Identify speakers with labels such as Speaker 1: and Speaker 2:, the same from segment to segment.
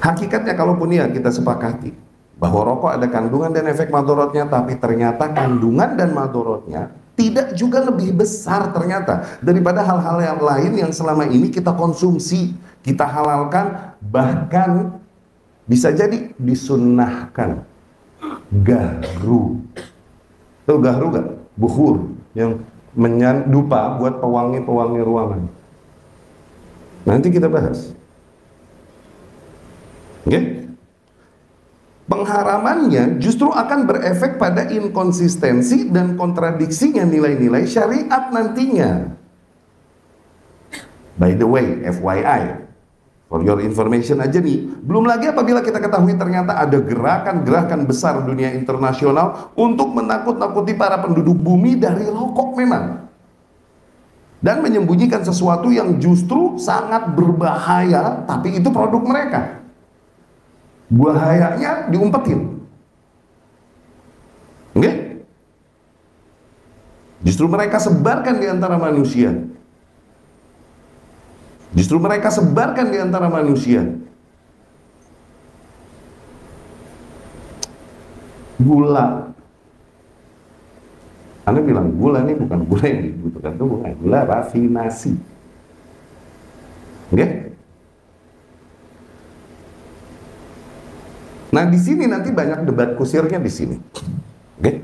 Speaker 1: Hakikatnya kalaupun ya kita sepakati bahwa rokok ada kandungan dan efek madorotnya, tapi ternyata kandungan dan madorotnya tidak juga lebih besar ternyata daripada hal-hal yang lain yang selama ini kita konsumsi, kita halalkan, bahkan bisa jadi disunnahkan. Gahru, tahu gahru gak? Bukhur yang dupa buat pewangi-pewangi ruangan. Nanti kita bahas. Okay? Pengharamannya justru akan berefek pada inkonsistensi dan kontradiksinya nilai-nilai syariat nantinya. By the way, FYI, for your information aja nih, belum lagi apabila kita ketahui ternyata ada gerakan-gerakan besar dunia internasional untuk menakut-nakuti para penduduk bumi dari rokok memang. Dan menyembunyikan sesuatu yang justru sangat berbahaya, tapi itu produk mereka. Bahayanya diumpetin. Oke? Justru mereka sebarkan di antara manusia. Justru mereka sebarkan di antara manusia. Gula. Anda bilang gula ini bukan gula yang dibutuhkan, itu bukan gula rafinasi. Oke? Nah, di sini nanti banyak debat kusirnya di sini. Oke?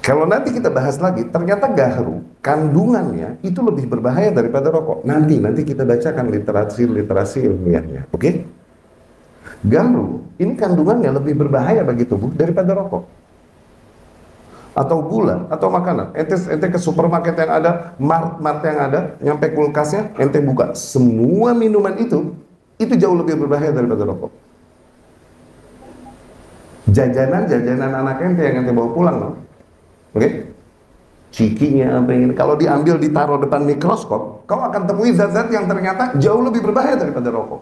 Speaker 1: Kalau nanti kita bahas lagi, ternyata gahru kandungannya itu lebih berbahaya daripada rokok. Nanti kita bacakan literasi ilmiahnya. Oke? Gahru ini kandungannya lebih berbahaya bagi tubuh daripada rokok. Atau gula, atau makanan. Ente ke supermarket yang ada, mart yang ada, nyampe kulkasnya, ente buka. Semua minuman itu jauh lebih berbahaya daripada rokok. Jajanan anak ente yang ente bawa pulang, no? Oke? Cikinya apa ini, kalau diambil ditaruh depan mikroskop, kau akan temui zat-zat yang ternyata jauh lebih berbahaya daripada rokok.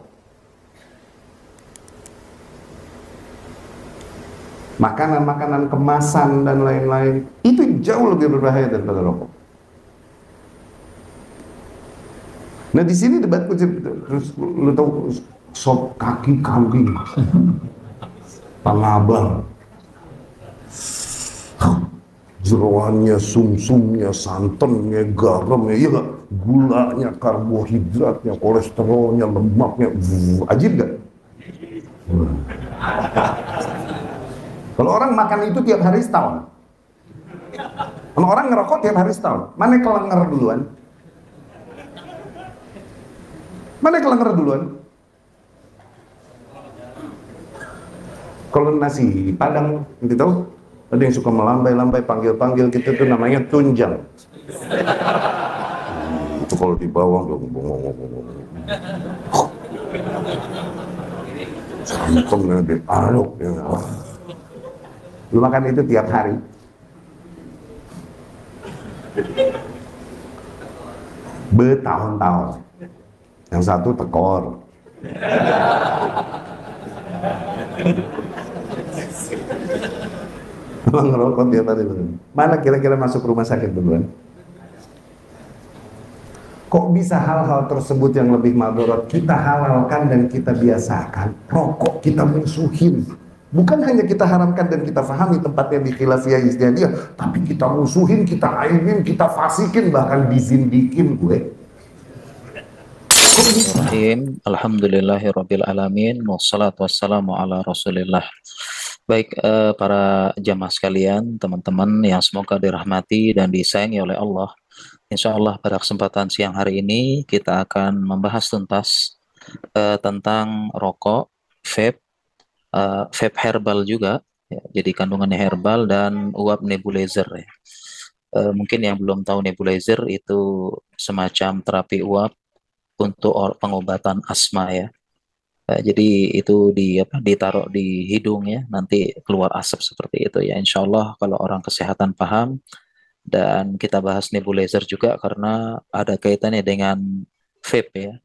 Speaker 1: Makanan-makanan kemasan dan lain-lain itu jauh lebih berbahaya daripada rokok. Nah, di sini debatku, lu tahu sop kaki kambing, Tanah Abang, jeroannya, sumsumnya, santannya, garamnya, iya gak? Gulanya, karbohidratnya, kolesterolnya, lemaknya, ajib gak? Kalau orang makan itu tiap hari setahun, kalau orang ngerokok tiap hari setahun, mana kelenger duluan? Mana kelenger duluan? Kalau nasi Padang, nanti tahu? Ada yang suka melambai-lambai, panggil-panggil gitu, itu namanya tunjang. Itu kalau di bawah, santannya diaduk. Ya. Lu makan itu tiap hari. Bertahun-tahun. Yang satu tekor. Emang ngerokok tiap hari. Mana kira-kira masuk rumah sakit duluan? Kok bisa hal-hal tersebut yang lebih madorot kita halalkan dan kita biasakan? Rokok kita musuhin. Bukan hanya kita haramkan dan kita fahami tempatnya di khilafiyah ijtihadiyah, tapi kita musuhin, kita aibin, kita fasikin, bahkan dizindikin gue.
Speaker 2: Alhamdulillahirabbil alamin wassalatu wassalamu ala Rasulillah. Baik, para jamaah sekalian, teman-teman yang semoga dirahmati dan disayangi oleh Allah. Insya Allah pada kesempatan siang hari ini kita akan membahas tuntas tentang rokok, vape herbal juga, ya, jadi kandungannya herbal, dan uap nebulizer. Ya. Mungkin yang belum tahu, nebulizer itu semacam terapi uap untuk pengobatan asma ya. Jadi itu ditaruh di hidung ya, nanti keluar asap seperti itu ya. Insya Allah kalau orang kesehatan paham. Dan kita bahas nebulizer juga karena ada kaitannya dengan vape ya,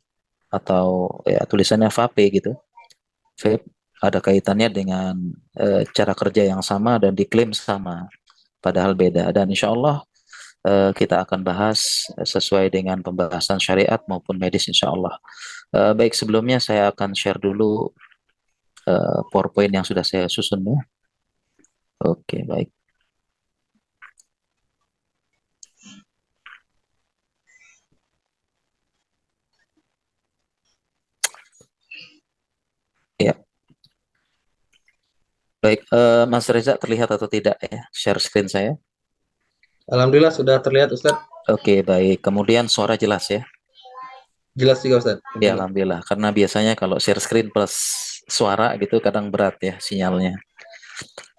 Speaker 2: atau ya tulisannya vape gitu. Vape ada kaitannya dengan cara kerja yang sama dan diklaim sama, padahal beda. Dan insya Allah kita akan bahas sesuai dengan pembahasan syariat maupun medis insya Allah. Baik, sebelumnya saya akan share dulu PowerPoint yang sudah saya susun ya. Oke, baik. Ya, baik. Mas Reza terlihat atau tidak ya share screen saya?
Speaker 3: Alhamdulillah sudah terlihat Ustadz.
Speaker 2: Oke, baik. Kemudian suara jelas ya?
Speaker 3: Jelas juga Ustadz.
Speaker 2: Ya, alhamdulillah. Karena biasanya kalau share screen plus suara gitu kadang berat ya sinyalnya.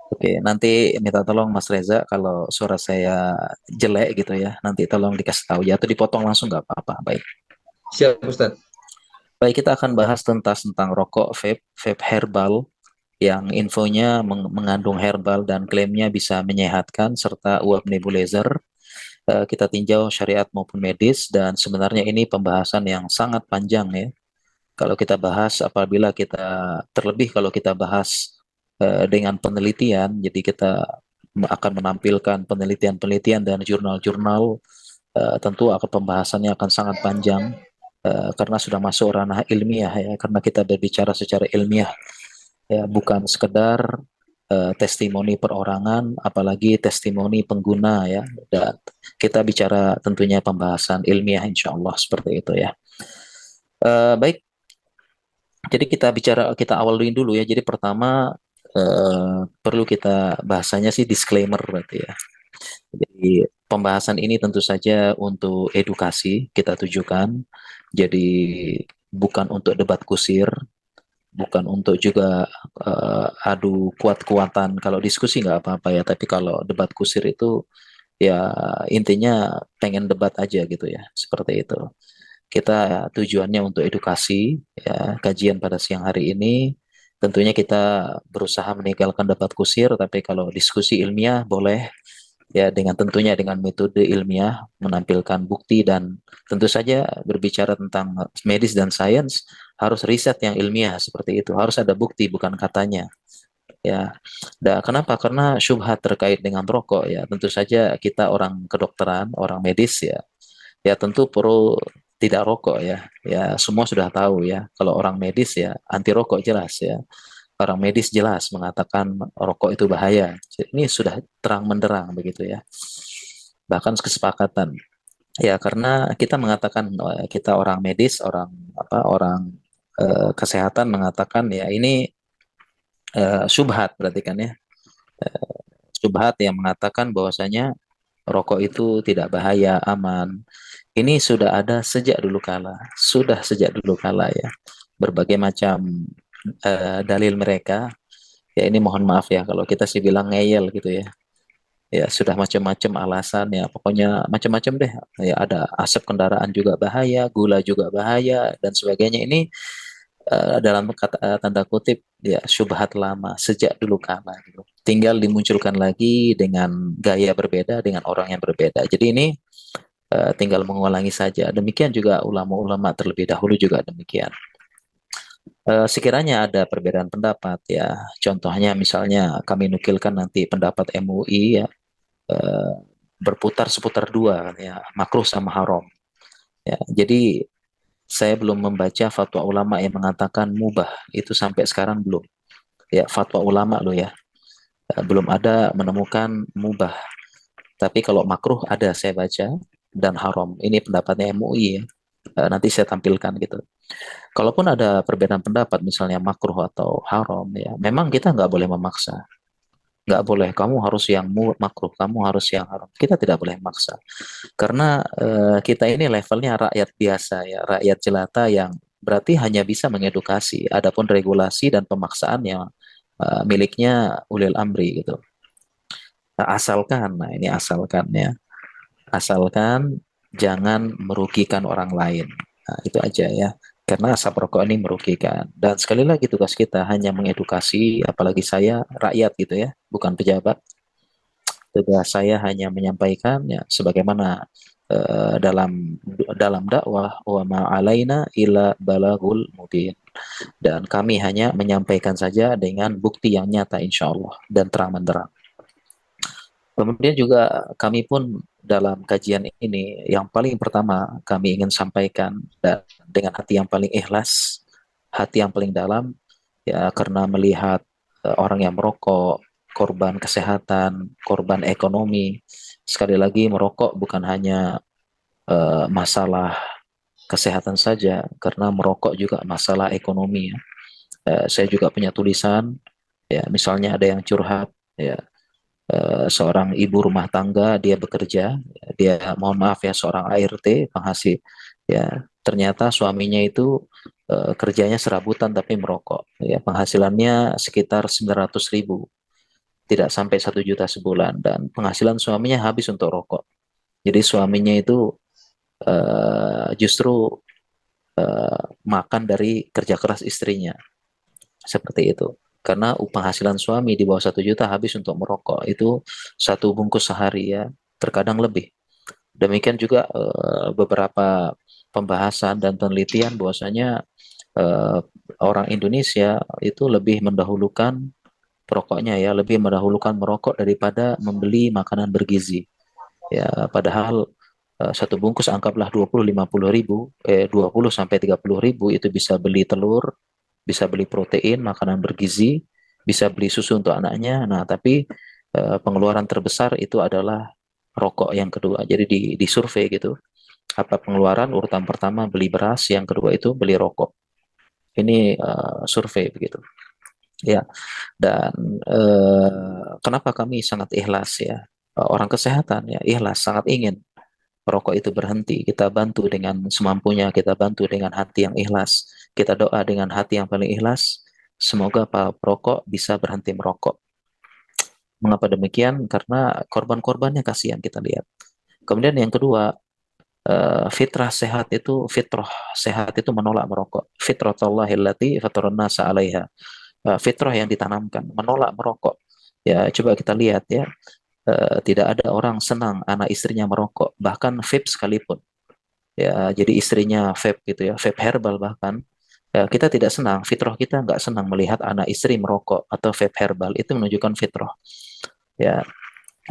Speaker 2: Oke, nanti minta tolong Mas Reza kalau suara saya jelek gitu ya, nanti tolong dikasih tahu ya, atau dipotong langsung nggak apa-apa. Baik.
Speaker 3: Siap Ustadz.
Speaker 2: Baik, kita akan bahas tentang rokok vape herbal yang infonya mengandung herbal dan klaimnya bisa menyehatkan serta uap nebulizer. Kita tinjau syariat maupun medis dan sebenarnya ini pembahasan yang sangat panjang ya. Kalau kita bahas apabila kita terlebih kalau kita bahas dengan penelitian, jadi kita akan menampilkan penelitian-penelitian dan jurnal-jurnal, tentu akan pembahasannya akan sangat panjang karena sudah masuk ranah ilmiah ya, karena kita berbicara secara ilmiah ya, bukan sekedar testimoni perorangan, apalagi testimoni pengguna ya, dan kita bicara tentunya pembahasan ilmiah insya Allah seperti itu ya. Baik, jadi kita awalin dulu ya. Jadi pertama perlu kita bahasanya sih disclaimer berarti ya. Jadi pembahasan ini tentu saja untuk edukasi kita tujukan. Jadi bukan untuk debat kusir, bukan untuk juga adu kuat-kuatan. Kalau diskusi nggak apa-apa ya, tapi kalau debat kusir itu ya intinya pengen debat aja gitu ya, seperti itu. Kita tujuannya untuk edukasi ya, kajian pada siang hari ini tentunya kita berusaha meninggalkan debat kusir, tapi kalau diskusi ilmiah boleh ya, dengan tentunya dengan metode ilmiah menampilkan bukti dan tentu saja berbicara tentang medis dan sains harus riset yang ilmiah seperti itu, harus ada bukti bukan katanya ya. Dan kenapa? Karena syubhat terkait dengan rokok ya, tentu saja kita orang kedokteran, orang medis ya, ya tentu pro tidak rokok ya. Ya semua sudah tahu ya. Kalau orang medis ya anti rokok jelas ya. Orang medis jelas mengatakan rokok itu bahaya. Ini sudah terang menderang begitu ya. Bahkan kesepakatan. Ya karena kita mengatakan kita orang medis, orang kesehatan mengatakan ya ini syubhat berarti kan ya. Syubhat yang mengatakan bahwasanya rokok itu tidak bahaya, aman. Ini sudah ada sejak dulu kala, sudah sejak dulu kala ya. Berbagai macam dalil mereka. Ya ini mohon maaf ya kalau kita sih bilang ngeyel gitu ya. Ya sudah macam-macam alasan ya, pokoknya macam-macam deh. Ya ada asap kendaraan juga bahaya, gula juga bahaya dan sebagainya. Ini dalam kata tanda kutip ya syubhat lama sejak dulu kala gitu. Tinggal dimunculkan lagi dengan gaya berbeda dengan orang yang berbeda. Jadi ini tinggal mengulangi saja. Demikian juga ulama-ulama terlebih dahulu juga demikian. Sekiranya ada perbedaan pendapat ya, contohnya misalnya kami nukilkan nanti pendapat MUI ya, eh, berputar seputar dua ya, makruh sama haram ya. Jadi saya belum membaca fatwa ulama yang mengatakan mubah, itu sampai sekarang belum ya, fatwa ulama loh ya. Belum ada menemukan mubah, tapi kalau makruh ada saya baca, dan haram ini pendapatnya MUI ya. Nanti saya tampilkan gitu. Kalaupun ada perbedaan pendapat, misalnya makruh atau haram, ya memang kita nggak boleh memaksa. Nggak boleh, kamu harus yang makruh, kamu harus yang haram. Kita tidak boleh memaksa. Karena kita ini levelnya rakyat biasa, ya, rakyat jelata yang berarti hanya bisa mengedukasi. Adapun regulasi dan pemaksaan yang miliknya ulil amri gitu. Nah, nah ini asalkan ya. Asalkan jangan merugikan orang lain. Nah, itu aja ya. Karena asap rokok ini merugikan. Dan sekali lagi tugas kita hanya mengedukasi, apalagi saya rakyat gitu ya, bukan pejabat. Tugas saya hanya menyampaikan ya sebagaimana dalam dalam dakwah wa ma alaina illa balagul mubin. Dan kami hanya menyampaikan saja dengan bukti yang nyata insya Allah dan terang benderang. Kemudian juga kami pun dalam kajian ini yang paling pertama kami ingin sampaikan, dan dengan hati yang paling ikhlas, hati yang paling dalam, ya karena melihat orang yang merokok, korban kesehatan, korban ekonomi. Sekali lagi merokok bukan hanya masalah kesehatan saja, karena merokok juga masalah ekonomi ya. Saya juga punya tulisan, ya misalnya ada yang curhat, ya seorang ibu rumah tangga, dia bekerja, dia mohon maaf ya seorang ART penghasil, ya ternyata suaminya itu kerjanya serabutan tapi merokok, ya penghasilannya sekitar 900.000, tidak sampai 1 juta sebulan, dan penghasilan suaminya habis untuk rokok. Jadi suaminya itu justru makan dari kerja keras istrinya, seperti itu. Karena penghasilan suami di bawah 1 juta habis untuk merokok, itu 1 bungkus sehari ya, terkadang lebih. Demikian juga beberapa pembahasan dan penelitian bahwasanya eh, orang Indonesia itu lebih mendahulukan perokoknya ya, lebih mendahulukan merokok daripada membeli makanan bergizi. Ya, padahal 1 bungkus anggaplah 20-50 ribu, 20 sampai 30 ribu itu bisa beli telur, bisa beli protein, makanan bergizi, bisa beli susu untuk anaknya. Nah, tapi pengeluaran terbesar itu adalah rokok yang kedua. Jadi di survei gitu, apa pengeluaran urutan pertama beli beras, yang kedua itu beli rokok. Ini survei begitu. Ya, dan kenapa kami sangat ikhlas ya? Orang kesehatan ya ikhlas, sangat ingin perokok itu berhenti. Kita bantu dengan semampunya, kita bantu dengan hati yang ikhlas. Kita doa dengan hati yang paling ikhlas. Semoga para perokok bisa berhenti merokok. Mengapa demikian? Karena korban-korbannya kasihan kita lihat. Kemudian yang kedua, fitrah sehat itu, fitrah sehat itu menolak merokok. Fitratullahillati fataran nasa 'alaiha. Fitrah yang ditanamkan, menolak merokok. Ya, coba kita lihat ya, tidak ada orang senang anak istrinya merokok, bahkan vape sekalipun. Ya, jadi istrinya vape gitu ya, vape herbal bahkan. Ya, kita tidak senang, fitrah kita nggak senang melihat anak istri merokok atau vape herbal, itu menunjukkan fitrah. Ya,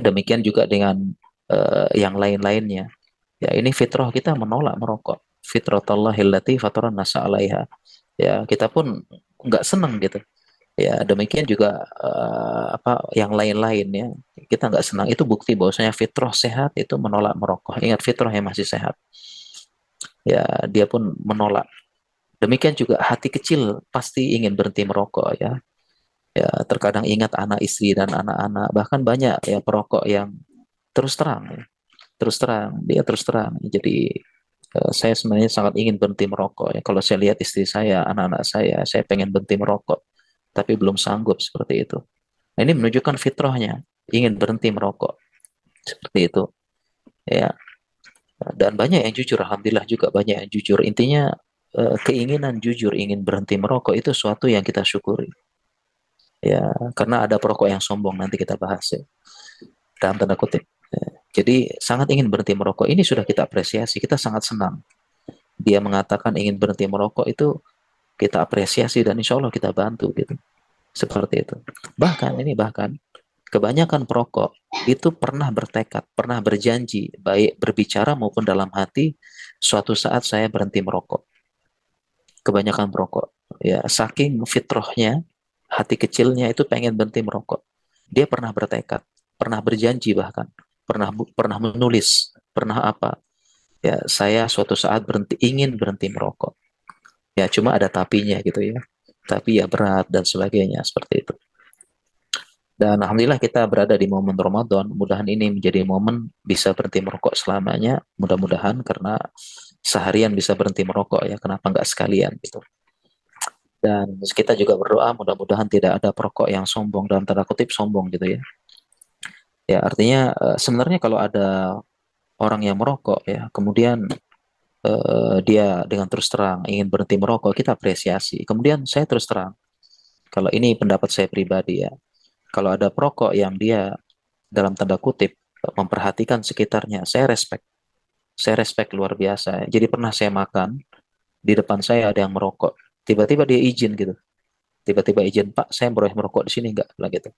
Speaker 2: demikian juga dengan yang lain-lainnya. Ya, ini fitrah kita menolak merokok. Fitratullahillati fataran nasa 'alaiha. Ya, kita pun nggak senang gitu. Ya, demikian juga apa yang lain-lain ya. Kita nggak senang. Itu bukti bahwasanya fitrah sehat itu menolak merokok. Ingat, fitrah yang masih sehat. Ya, dia pun menolak. Demikian juga hati kecil pasti ingin berhenti merokok ya. Ya, terkadang ingat anak istri dan anak-anak. Bahkan banyak ya perokok yang terus terang ya. Terus terang, dia terus terang. Jadi saya sebenarnya sangat ingin berhenti merokok ya. Kalau saya lihat istri saya, anak-anak saya pengen berhenti merokok, tapi belum sanggup seperti itu. Nah, ini menunjukkan fitrahnya, ingin berhenti merokok, seperti itu. Ya, dan banyak yang jujur, alhamdulillah juga banyak yang jujur. Intinya keinginan jujur ingin berhenti merokok itu suatu yang kita syukuri. Ya, karena ada perokok yang sombong, nanti kita bahas ya, dalam tanda kutip. Ya, jadi sangat ingin berhenti merokok ini sudah kita apresiasi, kita sangat senang. Dia mengatakan ingin berhenti merokok itu kita apresiasi dan insya Allah kita bantu gitu. Seperti itu. Bahkan kebanyakan perokok itu pernah bertekad, pernah berjanji, baik berbicara maupun dalam hati, suatu saat saya berhenti merokok. Kebanyakan perokok, ya saking fitrahnya, hati kecilnya itu pengen berhenti merokok. Dia pernah bertekad, pernah berjanji bahkan, pernah menulis, pernah apa? Ya saya suatu saat ingin berhenti merokok. Ya cuma ada tapinya gitu ya. Tapi ya berat dan sebagainya seperti itu. Dan alhamdulillah kita berada di momen Ramadan. Mudahan ini menjadi momen bisa berhenti merokok selamanya. Mudah-mudahan karena seharian bisa berhenti merokok ya. Kenapa nggak sekalian gitu. Dan kita juga berdoa mudah-mudahan tidak ada perokok yang sombong, dalam tanda kutip sombong gitu ya. Ya artinya sebenarnya kalau ada orang yang merokok ya, kemudian dia dengan terus terang ingin berhenti merokok, kita apresiasi. Kemudian saya terus terang, kalau ini pendapat saya pribadi ya, kalau ada perokok yang dia dalam tanda kutip memperhatikan sekitarnya, saya respect luar biasa. Jadi pernah saya makan, di depan saya ada yang merokok, tiba-tiba dia izin gitu, tiba-tiba izin, Pak saya boleh merokok di sini nggak, lah gitu.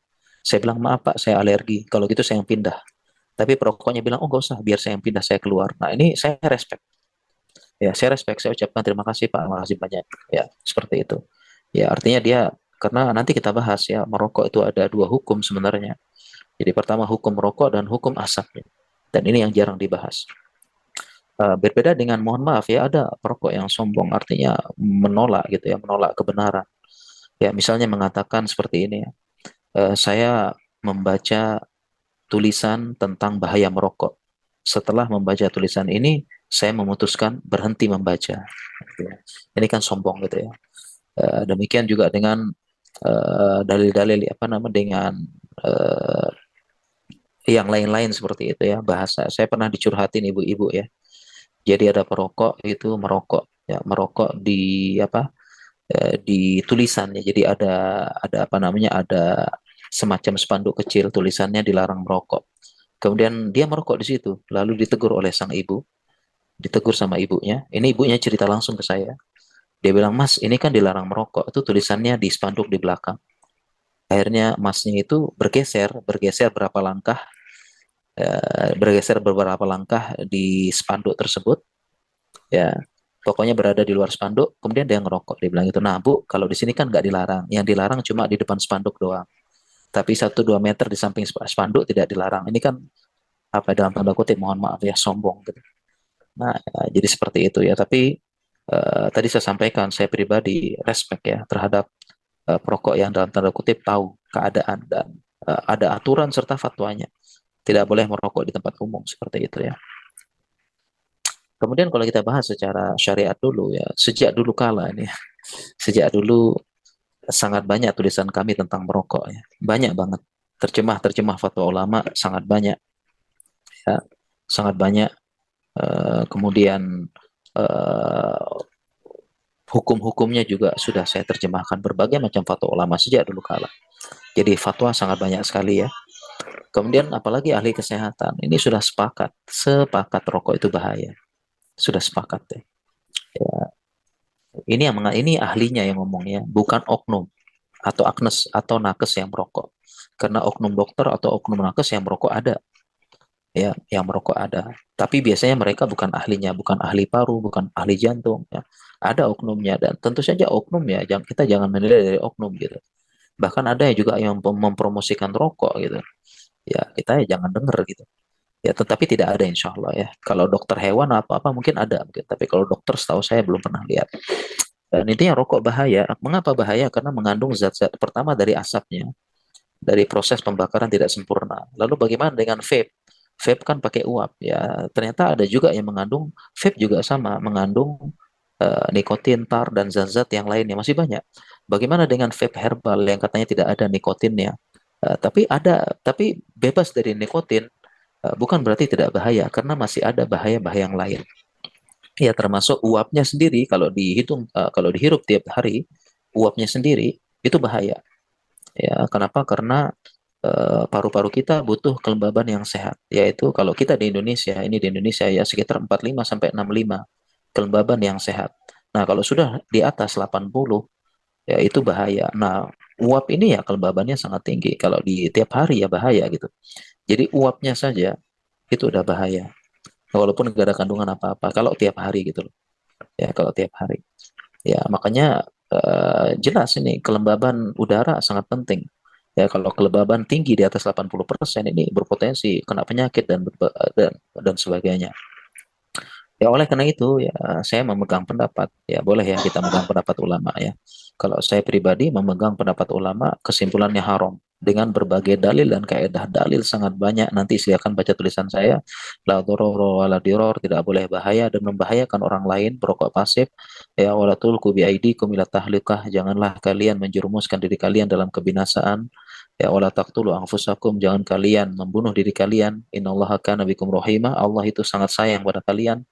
Speaker 2: Saya bilang, maaf Pak, saya alergi. Kalau gitu saya yang pindah. Tapi perokoknya bilang, oh nggak usah, biar saya yang pindah, saya keluar. Nah ini saya respect. Ya, saya respect, saya ucapkan terima kasih Pak, terima kasih banyak. Ya, seperti itu. Ya, artinya dia, karena nanti kita bahas ya, merokok itu ada dua hukum sebenarnya. Jadi pertama hukum merokok dan hukum asap. Dan ini yang jarang dibahas. Berbeda dengan, mohon maaf ya, ada perokok yang sombong, artinya menolak gitu ya, menolak kebenaran. Ya, misalnya mengatakan seperti ini ya, saya membaca tulisan tentang bahaya merokok. Setelah membaca tulisan ini, saya memutuskan berhenti membaca. Gitu ya. Ini kan sombong gitu ya. Demikian juga dengan dalil-dalil apa nama dengan eh, yang lain-lain seperti itu ya, bahasa. Saya pernah dicurhatin ibu-ibu ya. Jadi ada perokok itu merokok ya, merokok di apa? Di tulisannya. Jadi ada apa namanya? Ada semacam spanduk kecil tulisannya dilarang merokok. Kemudian dia merokok di situ, lalu ditegur oleh sang ibu, ditegur sama ibunya. Ini ibunya cerita langsung ke saya. Dia bilang, Mas, ini kan dilarang merokok. Itu tulisannya di spanduk di belakang. Akhirnya masnya itu bergeser berapa langkah, bergeser beberapa langkah di spanduk tersebut. Ya, pokoknya berada di luar spanduk. Kemudian dia ngerokok. Dia bilang itu, nah Bu, kalau di sini kan nggak dilarang. Yang dilarang cuma di depan spanduk doang. Tapi 1-2 meter di samping spanduk tidak dilarang. Ini kan apa dalam tanda kutip, mohon maaf ya, sombong gitu. Nah, jadi seperti itu ya. Tapi tadi saya sampaikan, saya pribadi respect ya terhadap perokok yang dalam tanda kutip tahu keadaan dan ada aturan serta fatwanya. Tidak boleh merokok di tempat umum seperti itu ya. Kemudian kalau kita bahas secara syariat dulu ya, sejak dulu kala ini, sejak dulu sangat banyak tulisan kami tentang merokok ya. Banyak banget. Terjemah-terjemah fatwa ulama sangat banyak ya. Sangat banyak. Kemudian eh, hukum-hukumnya juga sudah saya terjemahkan berbagai macam fatwa ulama sejak dulu kala. Jadi fatwa sangat banyak sekali ya. Kemudian apalagi ahli kesehatan ini sudah sepakat rokok itu bahaya. Sudah sepakat deh. Ya, ini ahlinya yang ngomongnya, bukan oknum atau Agnes atau nakes yang merokok. Karena oknum dokter atau oknum nakes yang merokok ada, ya, yang merokok ada. Tapi biasanya mereka bukan ahlinya, bukan ahli paru, bukan ahli jantung, ya. Ada oknumnya dan tentu saja oknum ya, kita jangan menilai dari oknum gitu. Bahkan ada yang juga yang mempromosikan rokok gitu. Ya, kita ya jangan dengar gitu. Ya, tetapi tidak ada insya Allah ya. Kalau dokter hewan apa-apa mungkin ada, mungkin. Tapi kalau dokter setahu saya belum pernah lihat. Dan intinya rokok bahaya. Mengapa bahaya? Karena mengandung zat-zat pertama dari asapnya, dari proses pembakaran tidak sempurna. Lalu bagaimana dengan vape? Vape kan pakai uap. Ya, ternyata ada juga yang mengandung, vape juga sama, mengandung nikotin, tar, dan zat-zat yang lainnya. Masih banyak. Bagaimana dengan vape herbal yang katanya tidak ada nikotinnya? Tapi bebas dari nikotin, bukan berarti tidak bahaya, karena masih ada bahaya-bahaya yang lain. Ya, termasuk uapnya sendiri, kalau dihitung, kalau dihirup tiap hari, uapnya sendiri itu bahaya. Ya, kenapa? Karena paru-paru kita butuh kelembaban yang sehat. Yaitu kalau kita di Indonesia, ini di Indonesia ya sekitar 45 sampai 65 kelembaban yang sehat. Nah, kalau sudah di atas 80, ya itu bahaya. Nah, uap ini ya kelembabannya sangat tinggi. Kalau di tiap hari ya bahaya gitu. Jadi uapnya saja itu udah bahaya. Walaupun nggak ada kandungan apa-apa. Kalau tiap hari gitu loh. Ya, kalau tiap hari. Ya, makanya jelas ini kelembaban udara sangat penting. Ya, kalau kelembaban tinggi di atas 80% ini berpotensi kena penyakit dan sebagainya. Ya, oleh karena itu ya saya memegang pendapat, ya boleh ya kita memegang pendapat ulama ya. Kalau saya pribadi memegang pendapat ulama, kesimpulannya haram dengan berbagai dalil dan kaedah. Dalil sangat banyak, nanti silakan baca tulisan saya. La dororo wala diror, tidak boleh bahaya dan membahayakan orang lain, perokok pasif. Ya, wala tulqu bi aidikum ila tahlikah, janganlah kalian menjerumuskan diri kalian dalam kebinasaan. Ya, wala taqtulu anfusakum, jangan kalian membunuh diri kalian. Innallaha kana bikum rahimah, Allah itu sangat sayang pada kalian.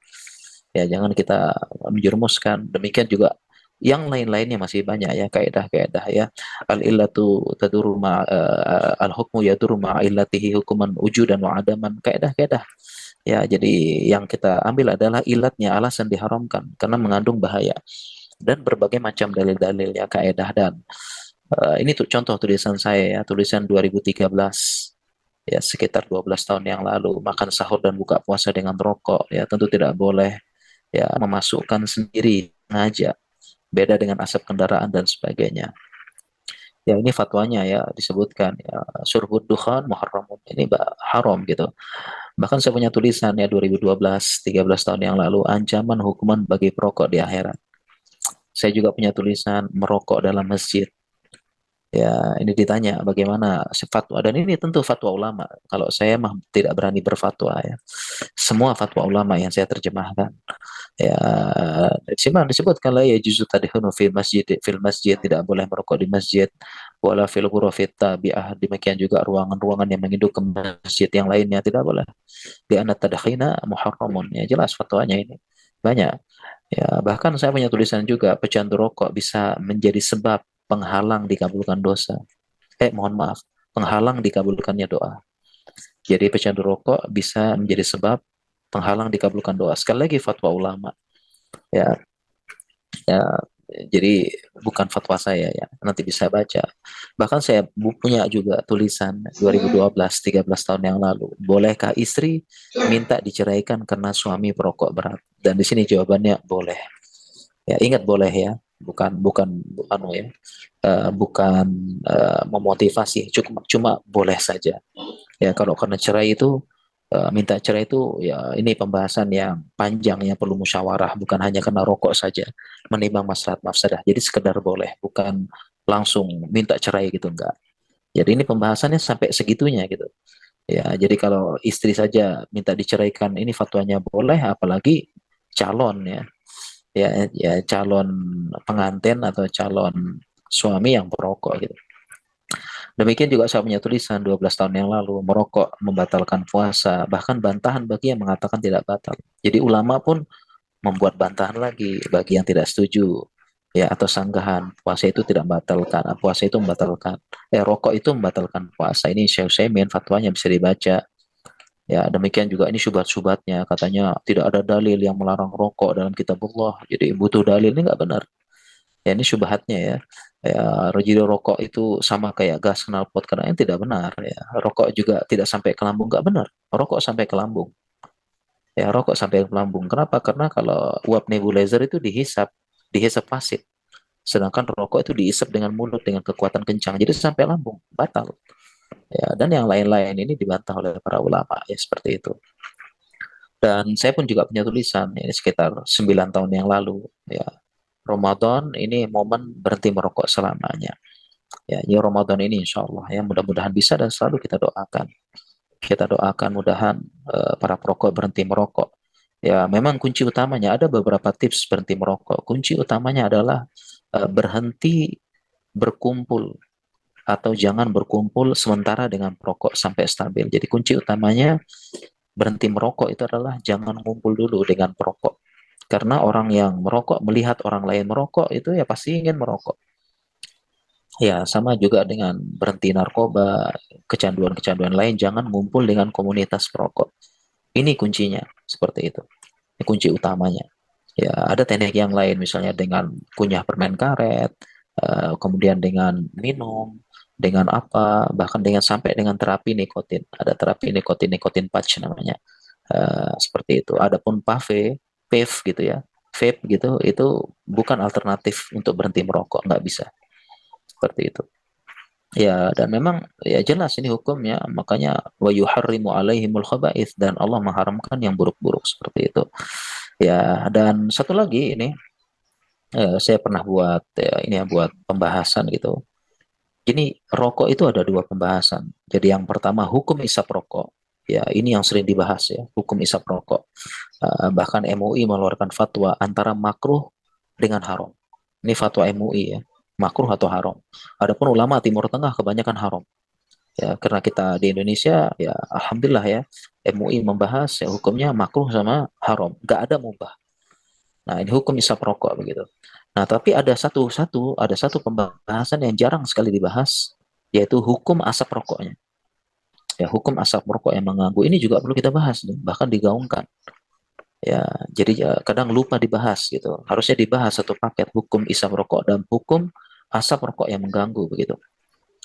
Speaker 2: Ya, jangan kita menjerumuskan. Demikian juga yang lain-lainnya masih banyak ya, kaedah-kaedah ya. Al illatu taduru ma al hukmu yaduru ma illatihi, hukuman wujudan wa adaman, kaedah-kaedah. Ya, jadi yang kita ambil adalah ilatnya, alasan diharamkan karena mengandung bahaya, dan berbagai macam dalil-dalil ya, kaedah. Dan Ini tuh contoh tulisan saya ya, tulisan 2013 ya, sekitar 12 tahun yang lalu. Makan sahur dan buka puasa dengan rokok ya tentu tidak boleh, ya memasukkan sendiri ngajak, beda dengan asap kendaraan dan sebagainya. Ya ini fatwanya ya disebutkan ya, surbud dukhan muharramun, ini haram gitu. Bahkan saya punya tulisan ya 2012, 13 tahun yang lalu, ancaman hukuman bagi perokok di akhirat. Saya juga punya tulisan merokok dalam masjid. Ya, ini ditanya bagaimana fatwa, dan ini tentu fatwa ulama. Kalau saya mah tidak berani berfatwa ya. Semua fatwa ulama yang saya terjemahkan. Ya, disebutkan lah ya juzu tadhunu fil masjid, tidak boleh merokok di masjid, wala fil ghurafit tabi'ah, demikian juga ruangan-ruangan yang menginduk ke masjid yang lainnya tidak boleh. Di anna tadkhina muharramun. Ya jelas fatwanya ini. Banyak. Ya, bahkan saya punya tulisan juga, pecandu rokok bisa menjadi sebab penghalang dikabulkan dosa. Mohon maaf, penghalang dikabulkannya doa. Jadi pecandu rokok bisa menjadi sebab penghalang dikabulkan doa. Sekali lagi fatwa ulama. Ya, ya, jadi bukan fatwa saya ya. Nanti bisa baca. Bahkan saya punya juga tulisan 2012, 13 tahun yang lalu. Bolehkah istri minta diceraikan karena suami perokok berat? Dan di sini jawabannya boleh. Ya, ingat boleh ya, bukan bukan anu ya, bukan memotivasi, cuma boleh saja. Ya kalau karena cerai itu, minta cerai itu ya ini pembahasan yang panjang yang perlu musyawarah, bukan hanya karena rokok saja, menimbang maslahat mafsadah. Jadi sekedar boleh, bukan langsung minta cerai gitu, enggak. Jadi ini pembahasannya sampai segitunya gitu. Ya, jadi kalau istri saja minta diceraikan ini fatwanya boleh, apalagi calon ya. Ya calon pengantin atau calon suami yang perokok gitu. Demikian juga saya punya tulisan 12 tahun yang lalu, merokok membatalkan puasa, bahkan bantahan bagi yang mengatakan tidak batal. Jadi ulama pun membuat bantahan lagi bagi yang tidak setuju ya, atau sanggahan puasa itu tidak membatalkan, puasa itu membatalkan, rokok itu membatalkan puasa. Ini Syekh Utsaimin fatwanya bisa dibaca. Ya, demikian juga ini syubhat-syubhatnya, katanya tidak ada dalil yang melarang rokok dalam kitabullah. Jadi butuh dalil, ini nggak benar. Ya ini syubhatnya ya. Ya, jadi rokok itu sama kayak gas knalpot, karena yang tidak benar ya. Rokok juga tidak sampai ke lambung, nggak benar. Rokok sampai ke lambung. Ya, rokok sampai ke lambung. Kenapa? Karena kalau uap nebulizer itu dihisap pasif. Sedangkan rokok itu diisap dengan mulut dengan kekuatan kencang. Jadi sampai lambung, batal. Ya, dan yang lain-lain ini dibantah oleh para ulama ya seperti itu. Dan saya pun juga punya tulisan ini sekitar 9 tahun yang lalu ya. Ramadan ini momen berhenti merokok selamanya. Ya, ini Ramadan ini insya Allah ya mudah-mudahan bisa, dan selalu kita doakan. Kita doakan mudahan para perokok berhenti merokok. Ya, memang kunci utamanya ada beberapa tips berhenti merokok. Kunci utamanya adalah berhenti berkumpul atau jangan berkumpul sementara dengan perokok sampai stabil. Jadi kunci utamanya berhenti merokok itu adalah jangan kumpul dulu dengan perokok. Karena orang yang merokok melihat orang lain merokok itu ya pasti ingin merokok. Ya, sama juga dengan berhenti narkoba, kecanduan-kecanduan lain, jangan ngumpul dengan komunitas perokok. Ini kuncinya, seperti itu. Ini kunci utamanya. Ya, ada teknik yang lain, misalnya dengan kunyah permen karet, kemudian dengan minum, dengan apa, bahkan dengan sampai dengan terapi nikotin. Ada terapi nikotin patch namanya. Seperti itu. Adapun vape gitu ya, vape gitu, itu bukan alternatif untuk berhenti merokok, nggak bisa. Seperti itu. Ya, dan memang ya jelas ini hukumnya, makanya wa yuharrimu alaihimul khaba'ith, dan Allah mengharamkan yang buruk-buruk seperti itu. Ya, dan satu lagi ini saya pernah buat ya, ini ya buat pembahasan gitu. Ini rokok itu ada dua pembahasan. Jadi yang pertama hukum isap rokok. Ya, ini yang sering dibahas ya, hukum isap rokok. Bahkan MUI mengeluarkan fatwa antara makruh dengan haram. Ini fatwa MUI ya, makruh atau haram. Adapun ulama Timur Tengah kebanyakan haram. Ya, karena kita di Indonesia ya alhamdulillah ya, MUI membahas ya hukumnya makruh sama haram, nggak ada mubah. Nah, ini hukum isap rokok begitu. Nah, tapi ada satu pembahasan yang jarang sekali dibahas, yaitu hukum asap rokoknya. Ya, hukum asap rokok yang mengganggu ini juga perlu kita bahas nih, bahkan digaungkan. Ya, jadi ya, kadang lupa dibahas gitu. Harusnya dibahas satu paket, hukum isap rokok dan hukum asap rokok yang mengganggu begitu.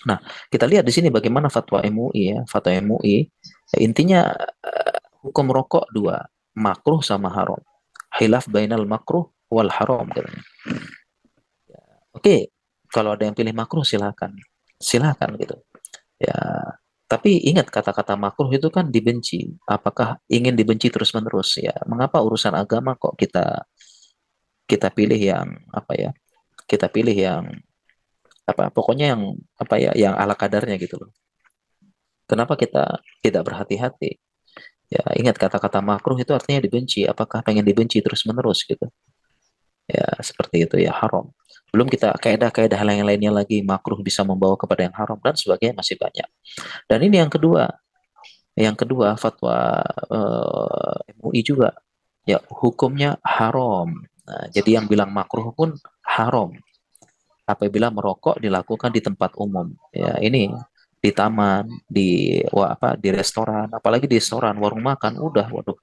Speaker 2: Nah, kita lihat di sini bagaimana fatwa MUI ya, fatwa MUI intinya hukum rokok dua, makruh sama haram. Khilaf bainal makruh wal haram katanya. Oke, kalau ada yang pilih makruh silakan. Silakan gitu. Ya, tapi ingat kata-kata makruh itu kan dibenci. Apakah ingin dibenci terus-menerus ya? Mengapa urusan agama kok kita kita pilih yang apa ya? Kita pilih yang apa? Pokoknya yang apa ya? Yang ala kadarnya gitu loh. Kenapa kita tidak berhati-hati? Ya, ingat kata-kata makruh itu artinya dibenci. Apakah pengen dibenci terus-menerus gitu? Ya, seperti itu ya haram. Belum kita kaedah-kaedah yang lainnya lagi makruh bisa membawa kepada yang haram dan sebagainya masih banyak. Dan ini yang kedua. Yang kedua, fatwa MUI juga ya hukumnya haram. Nah, jadi yang bilang makruh pun haram apabila merokok dilakukan di tempat umum. Ya, ini di taman, di apa di restoran, apalagi di restoran, warung makan, udah waduh.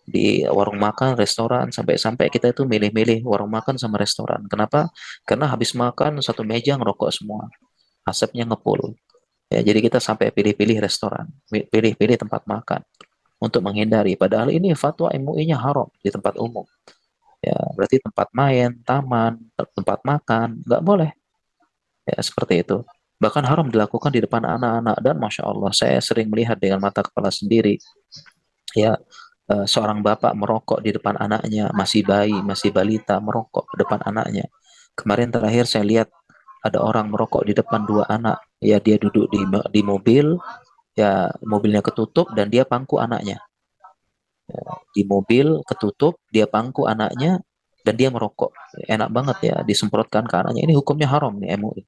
Speaker 2: Di warung makan, restoran sampai-sampai kita itu milih-milih warung makan sama restoran. Kenapa? Karena habis makan satu meja ngerokok semua. Asapnya ngepul. Ya, jadi kita sampai pilih-pilih restoran, pilih-pilih tempat makan untuk menghindari. Padahal ini fatwa MUI-nya haram di tempat umum. Ya, berarti tempat main, taman, tempat makan, nggak boleh. Ya, seperti itu. Bahkan haram dilakukan di depan anak-anak. Dan Masya Allah, saya sering melihat dengan mata kepala sendiri. Ya, seorang bapak merokok di depan anaknya, masih bayi, masih balita, merokok di depan anaknya. Kemarin terakhir saya lihat ada orang merokok di depan dua anak. Ya, dia duduk di mobil, ya mobilnya ketutup dan dia pangku anaknya. Di mobil ketutup, dia pangku anaknya dan dia merokok. Enak banget ya, disemprotkan ke anaknya. Ini hukumnya haram nih MUI.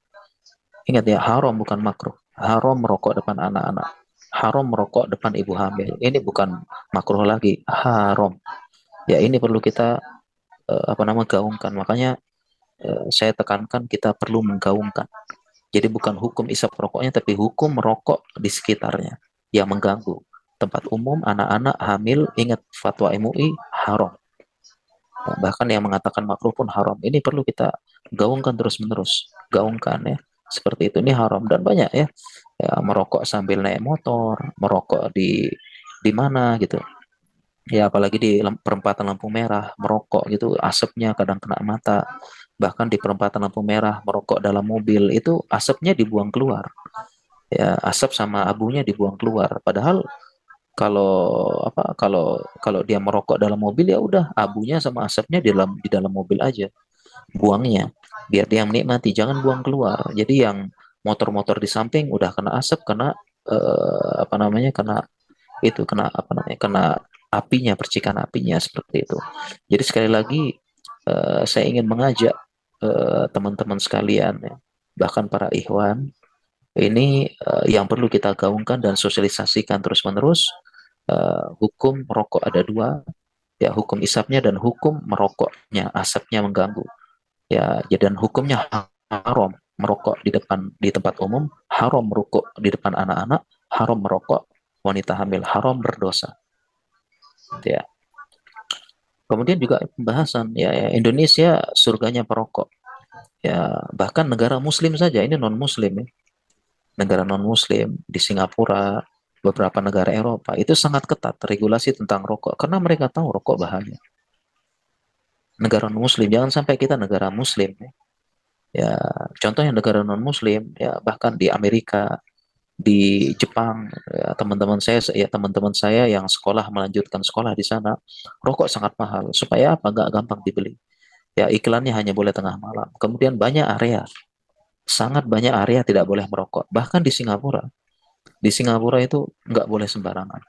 Speaker 2: Ingat ya, haram bukan makruh. Haram merokok depan anak-anak. Haram merokok depan ibu hamil. Ini bukan makruh lagi, haram. Ya ini perlu kita apa namanya gaungkan. Makanya saya tekankan kita perlu menggaungkan. Jadi bukan hukum isap rokoknya, tapi hukum merokok di sekitarnya yang mengganggu. Tempat umum, anak-anak, hamil, ingat fatwa MUI haram. Ya, bahkan yang mengatakan makruh pun haram. Ini perlu kita gaungkan terus-menerus. Gaungkan ya. Seperti itu. Ini haram. Dan banyak ya. Ya, merokok sambil naik motor, merokok di mana gitu. Ya apalagi di perempatan lampu merah, merokok gitu, asapnya kadang kena mata. Bahkan di perempatan lampu merah, merokok dalam mobil, itu asapnya dibuang keluar. Ya, asap sama abunya dibuang keluar. Padahal kalau apa kalau dia merokok dalam mobil ya udah abunya sama asapnya di dalam mobil aja buangnya biar dia menikmati jangan buang keluar jadi yang motor-motor di samping udah kena asap kena apa namanya kena itu kena apa namanya kena apinya percikan apinya seperti itu jadi sekali lagi saya ingin mengajak teman-teman sekalian ya, bahkan para ikhwan ini yang perlu kita gaungkan dan sosialisasikan terus-menerus. Hukum merokok ada dua, ya hukum isapnya dan hukum merokoknya, asapnya mengganggu. Ya, jadi dan hukumnya haram merokok di tempat umum, haram merokok di depan anak-anak, haram merokok wanita hamil, haram berdosa. Ya. Kemudian juga pembahasan ya Indonesia surganya perokok. Ya, bahkan negara muslim saja ini non muslim ya. Negara non-Muslim di Singapura, beberapa negara Eropa itu sangat ketat regulasi tentang rokok karena mereka tahu rokok bahaya. Negara non-Muslim, jangan sampai kita negara Muslim. Ya, contohnya negara non-Muslim, ya bahkan di Amerika, di Jepang, ya, teman-teman saya yang sekolah melanjutkan sekolah di sana, rokok sangat mahal. Supaya apa? Nggak gampang dibeli. Ya iklannya hanya boleh tengah malam. Kemudian banyak area, sangat banyak area tidak boleh merokok. Bahkan di Singapura itu nggak boleh sembarangan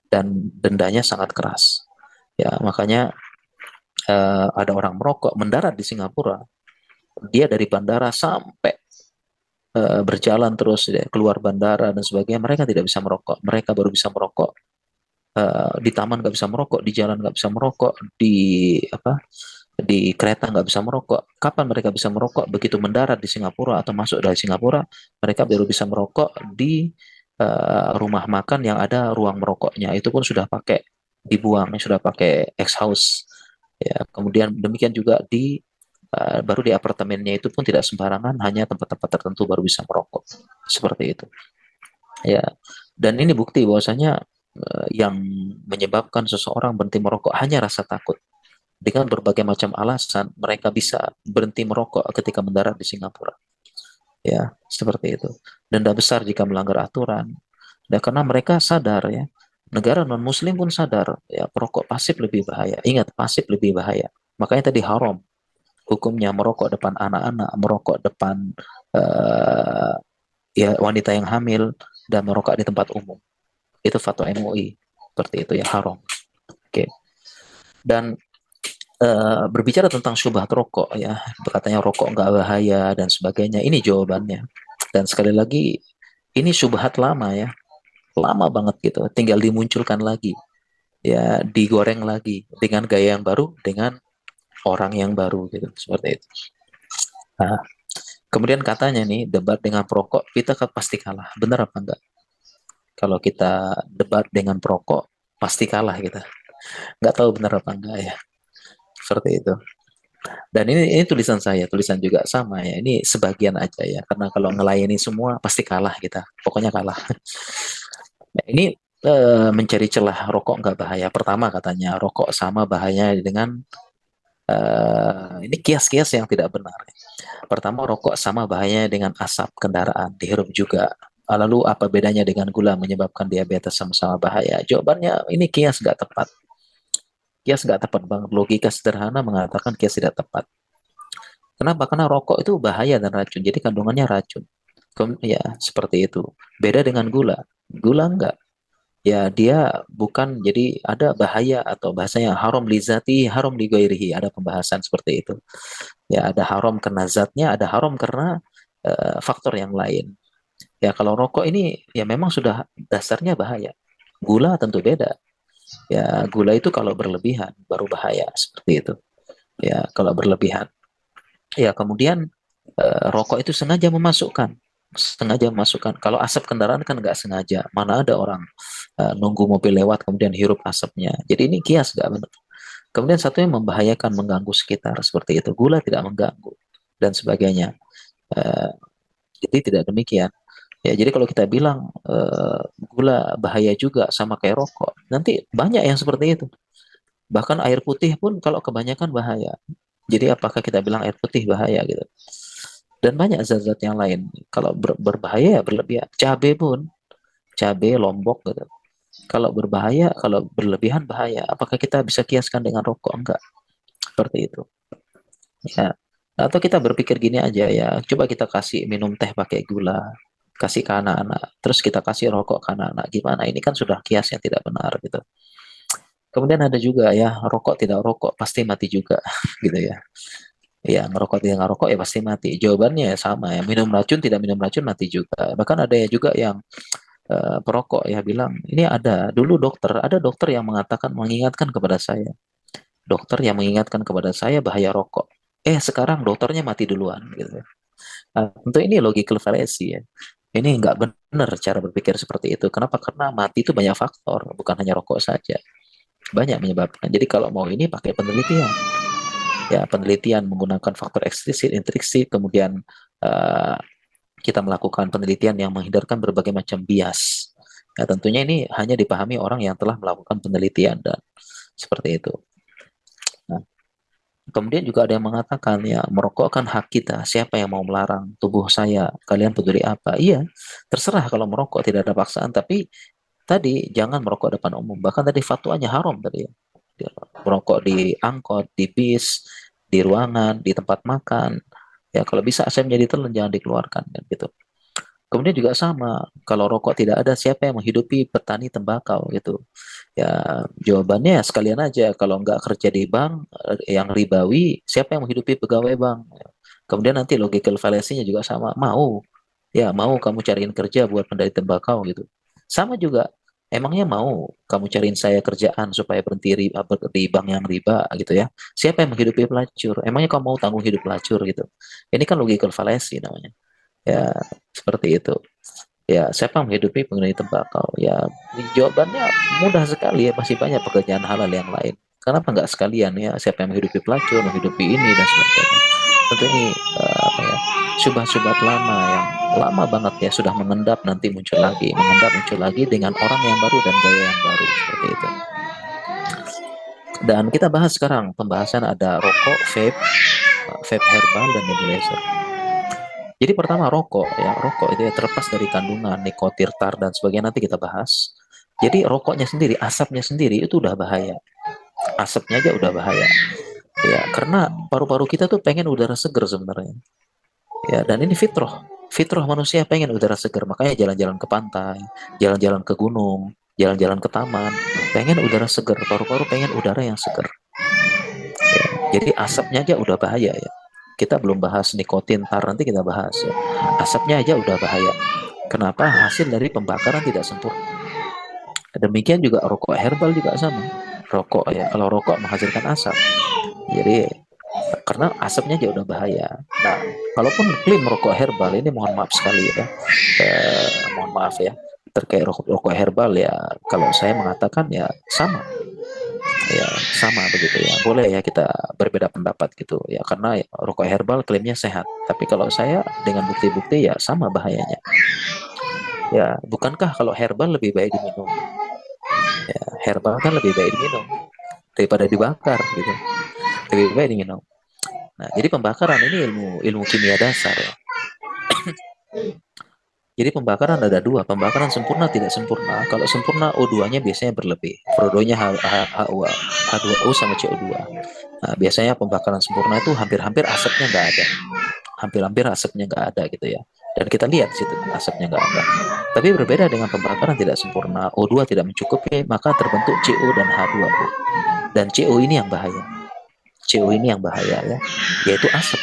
Speaker 2: dan dendanya sangat keras. Ya, makanya ada orang merokok mendarat di Singapura, dia dari bandara sampai berjalan terus ya, keluar bandara dan sebagainya, mereka tidak bisa merokok. Mereka baru bisa merokok di taman nggak bisa merokok, di jalan nggak bisa merokok, di kereta nggak bisa merokok. Kapan mereka bisa merokok? Begitu mendarat di Singapura atau masuk dari Singapura, mereka baru bisa merokok di rumah makan yang ada ruang merokoknya. Itu pun sudah sudah pakai ex house. Ya, kemudian demikian juga di baru di apartemennya itu pun tidak sembarangan, hanya tempat-tempat tertentu baru bisa merokok. Seperti itu. Ya, dan ini bukti bahwasanya yang menyebabkan seseorang berhenti merokok hanya rasa takut. Dengan berbagai macam alasan, mereka bisa berhenti merokok ketika mendarat di Singapura. Ya, seperti itu. Denda besar jika melanggar aturan. Dan karena mereka sadar ya, negara non-muslim pun sadar ya, perokok pasif lebih bahaya. Ingat, pasif lebih bahaya. Makanya tadi haram hukumnya merokok depan anak-anak, merokok depan uh, ya wanita yang hamil, dan merokok di tempat umum. Itu fatwa MUI. Seperti itu ya, haram. Oke. Dan berbicara tentang syubhat rokok ya, katanya rokok nggak bahaya dan sebagainya. Ini jawabannya. Dan sekali lagi, ini syubhat lama ya, lama banget gitu. Tinggal dimunculkan lagi, ya digoreng lagi dengan gaya yang baru, dengan orang yang baru gitu, seperti itu. Nah, kemudian katanya nih, debat dengan perokok kita pasti kalah. Benar apa enggak? Kalau kita debat dengan perokok pasti kalah kita. Nggak tahu benar apa enggak ya. Seperti itu. Dan ini tulisan saya, tulisan juga sama ya. Ini sebagian aja ya, karena kalau ngelayani semua pasti kalah kita. Pokoknya kalah. Nah, ini mencari celah rokok nggak bahaya. Pertama katanya rokok sama bahayanya dengan ini kias-kias yang tidak benar. Pertama, rokok sama bahayanya dengan asap kendaraan, dihirup juga. Lalu apa bedanya dengan gula menyebabkan diabetes, sama-sama bahaya? Jawabannya ini kias nggak tepat. Kias nggak tepat banget. Logika sederhana mengatakan kias tidak tepat. Kenapa? Karena rokok itu bahaya dan racun. Jadi kandungannya racun. Ya, seperti itu. Beda dengan gula. Gula enggak. Ya, dia bukan, jadi ada bahaya atau bahasanya haram li zati, haram li ghairihi. Ada pembahasan seperti itu. Ya, ada haram karena zatnya, ada haram karena faktor yang lain. Ya, kalau rokok ini ya memang sudah dasarnya bahaya. Gula tentu beda. Ya, gula itu kalau berlebihan baru bahaya, seperti itu. Ya, kalau berlebihan. Ya, kemudian rokok itu sengaja memasukkan. Kalau asap kendaraan kan nggak sengaja. Mana ada orang nunggu mobil lewat kemudian hirup asapnya. Jadi ini kias nggak benar. Kemudian satunya membahayakan, mengganggu sekitar, seperti itu. Gula tidak mengganggu dan sebagainya. Jadi tidak demikian. Ya, jadi kalau kita bilang gula bahaya juga sama kayak rokok, nanti banyak yang seperti itu. Bahkan air putih pun kalau kebanyakan bahaya. Jadi apakah kita bilang air putih bahaya gitu? Dan banyak zat-zat yang lain. Kalau berbahaya ya berlebihan. Cabai lombok gitu. Kalau berbahaya, kalau berlebihan bahaya. Apakah kita bisa kiaskan dengan rokok? Enggak. Seperti itu. Ya. Atau kita berpikir gini aja ya. Coba kita kasih minum teh pakai gula, kasih ke anak-anak, terus kita kasih rokok ke anak-anak. Gimana? Ini kan sudah kias yang tidak benar gitu. Kemudian ada juga ya, rokok tidak rokok pasti mati juga gitu ya. Ya, ngerokok tidak ngerokok ya pasti mati. Jawabannya ya sama ya, minum racun tidak minum racun mati juga. Bahkan ada ya juga yang perokok ya bilang, ini ada dokter yang mengatakan, mengingatkan kepada saya. Dokter yang mengingatkan kepada saya bahaya rokok. Sekarang dokternya mati duluan gitu. Nah, tentu ini logical fallacy ya. Ini nggak benar cara berpikir seperti itu. Kenapa? Karena mati itu banyak faktor, bukan hanya rokok saja. Banyak menyebabkan. Jadi kalau mau ini pakai penelitian. Ya, penelitian menggunakan faktor eksplisit, intrinsik, kemudian kita melakukan penelitian yang menghindarkan berbagai macam bias. Ya, tentunya ini hanya dipahami orang yang telah melakukan penelitian dan seperti itu. Nah, kemudian juga ada yang mengatakan ya merokok kan hak kita. Siapa yang mau melarang tubuh saya? Kalian peduli apa? Iya, terserah kalau merokok tidak ada paksaan. Tapi tadi jangan merokok depan umum. Bahkan tadi fatwanya haram tadi ya. Merokok di angkot, di bis, di ruangan, di tempat makan. Ya kalau bisa asapnya ditelan, jangan dikeluarkan kan gitu. Kemudian juga sama, kalau rokok tidak ada, siapa yang menghidupi petani tembakau gitu? Ya jawabannya sekalian aja, kalau nggak kerja di bank yang ribawi, siapa yang menghidupi pegawai bank? Kemudian nanti logical fallacy-nya juga sama, mau kamu cariin kerja buat pendali tembakau gitu. Sama juga, emangnya mau kamu cariin saya kerjaan supaya berhenti di bank yang riba gitu ya? Siapa yang menghidupi pelacur? Emangnya kamu mau tanggung hidup pelacur gitu? Ini kan logical fallacy namanya. Ya, seperti itu. Ya, siapa yang menghidupi pengendali tembakau? Ya, jawabannya mudah sekali ya, masih banyak pekerjaan halal yang lain. Kenapa nggak sekalian ya, siapa yang menghidupi pelacur, menghidupi ini dan sebagainya. tentu ini apa ya, syubhat-syubhat lama yang lama banget ya, sudah mengendap nanti muncul lagi, mengendap muncul lagi dengan orang yang baru dan gaya yang baru seperti itu. Dan kita bahas sekarang, pembahasan ada rokok, vape herbal dan nebulizer. Jadi pertama rokok ya, rokok itu ya terlepas dari kandungan nikotin, tar dan sebagainya, nanti kita bahas. Jadi rokoknya sendiri, asapnya sendiri itu udah bahaya. Asapnya aja udah bahaya. Ya, karena paru-paru kita tuh pengen udara segar sebenarnya. Ya, dan ini fitrah. Fitrah manusia pengen udara segar, makanya jalan-jalan ke pantai, jalan-jalan ke gunung, jalan-jalan ke taman, pengen udara segar, paru-paru pengen udara yang segar. Ya, jadi asapnya aja udah bahaya ya. Kita belum bahas nikotin, tar, nanti kita bahas ya. Asapnya aja udah bahaya. Kenapa? Hasil dari pembakaran tidak sempurna. Demikian juga rokok herbal juga sama. Rokok ya, kalau rokok menghasilkan asap. Jadi karena asapnya aja udah bahaya. Nah, kalaupun klaim rokok herbal ini mohon maaf sekali ya. Mohon maaf ya. Terkait rokok herbal ya, kalau saya mengatakan ya sama. Ya sama begitu ya, boleh ya kita berbeda pendapat gitu ya, karena ya, rokok herbal klaimnya sehat, tapi kalau saya dengan bukti-bukti ya sama bahayanya ya. Bukankah kalau herbal lebih baik diminum ya, herbal kan lebih baik diminum daripada dibakar gitu, lebih baik diminum. Nah, jadi pembakaran ini ilmu kimia dasar ya. Jadi pembakaran ada dua, pembakaran sempurna tidak sempurna. Kalau sempurna O2-nya biasanya berlebih, produknya H2O sama CO2. Nah, biasanya pembakaran sempurna itu hampir-hampir asapnya nggak ada, hampir-hampir asapnya nggak ada gitu ya. Dan kita lihat situ asapnya nggak ada. Tapi berbeda dengan pembakaran tidak sempurna, O2 tidak mencukupi, maka terbentuk CO dan H2O. Dan CO ini yang bahaya. CO ini yang bahaya ya, yaitu asap.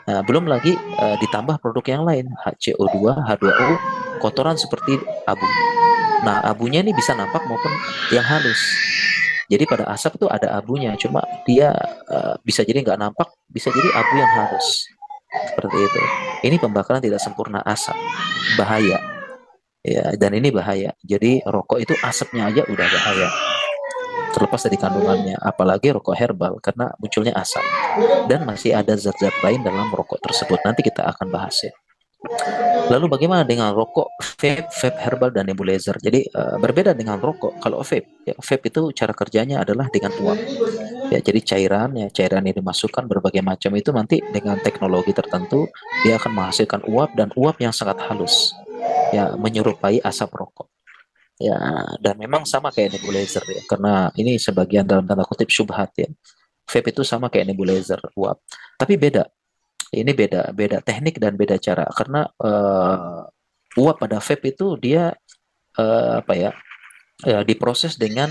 Speaker 2: Nah, belum lagi ditambah produk yang lain, CO2, H2O, kotoran seperti abu. Nah, abunya ini bisa nampak maupun yang halus. Jadi pada asap itu ada abunya, cuma dia bisa jadi nggak nampak, bisa jadi abu yang halus. Seperti itu. Ini pembakaran tidak sempurna asap, bahaya. Ya, dan ini bahaya. Jadi rokok itu asapnya aja udah bahaya. Terlepas dari kandungannya, apalagi rokok herbal karena munculnya asap. Dan masih ada zat-zat lain dalam rokok tersebut. Nanti kita akan bahas ya. Lalu bagaimana dengan rokok vape herbal dan nebulizer? Jadi berbeda dengan rokok. Kalau vape, ya, vape itu cara kerjanya adalah dengan uap. Ya, jadi cairan yang dimasukkan berbagai macam itu nanti dengan teknologi tertentu dia akan menghasilkan uap, dan uap yang sangat halus. Ya, menyerupai asap rokok. Ya, dan memang sama kayak nebulizer ya, karena ini sebagian dalam tanda kutip syubhat ya. Vape itu sama kayak nebulizer uap, tapi beda. Ini beda teknik dan beda cara, karena uap pada vape itu dia apa ya, diproses dengan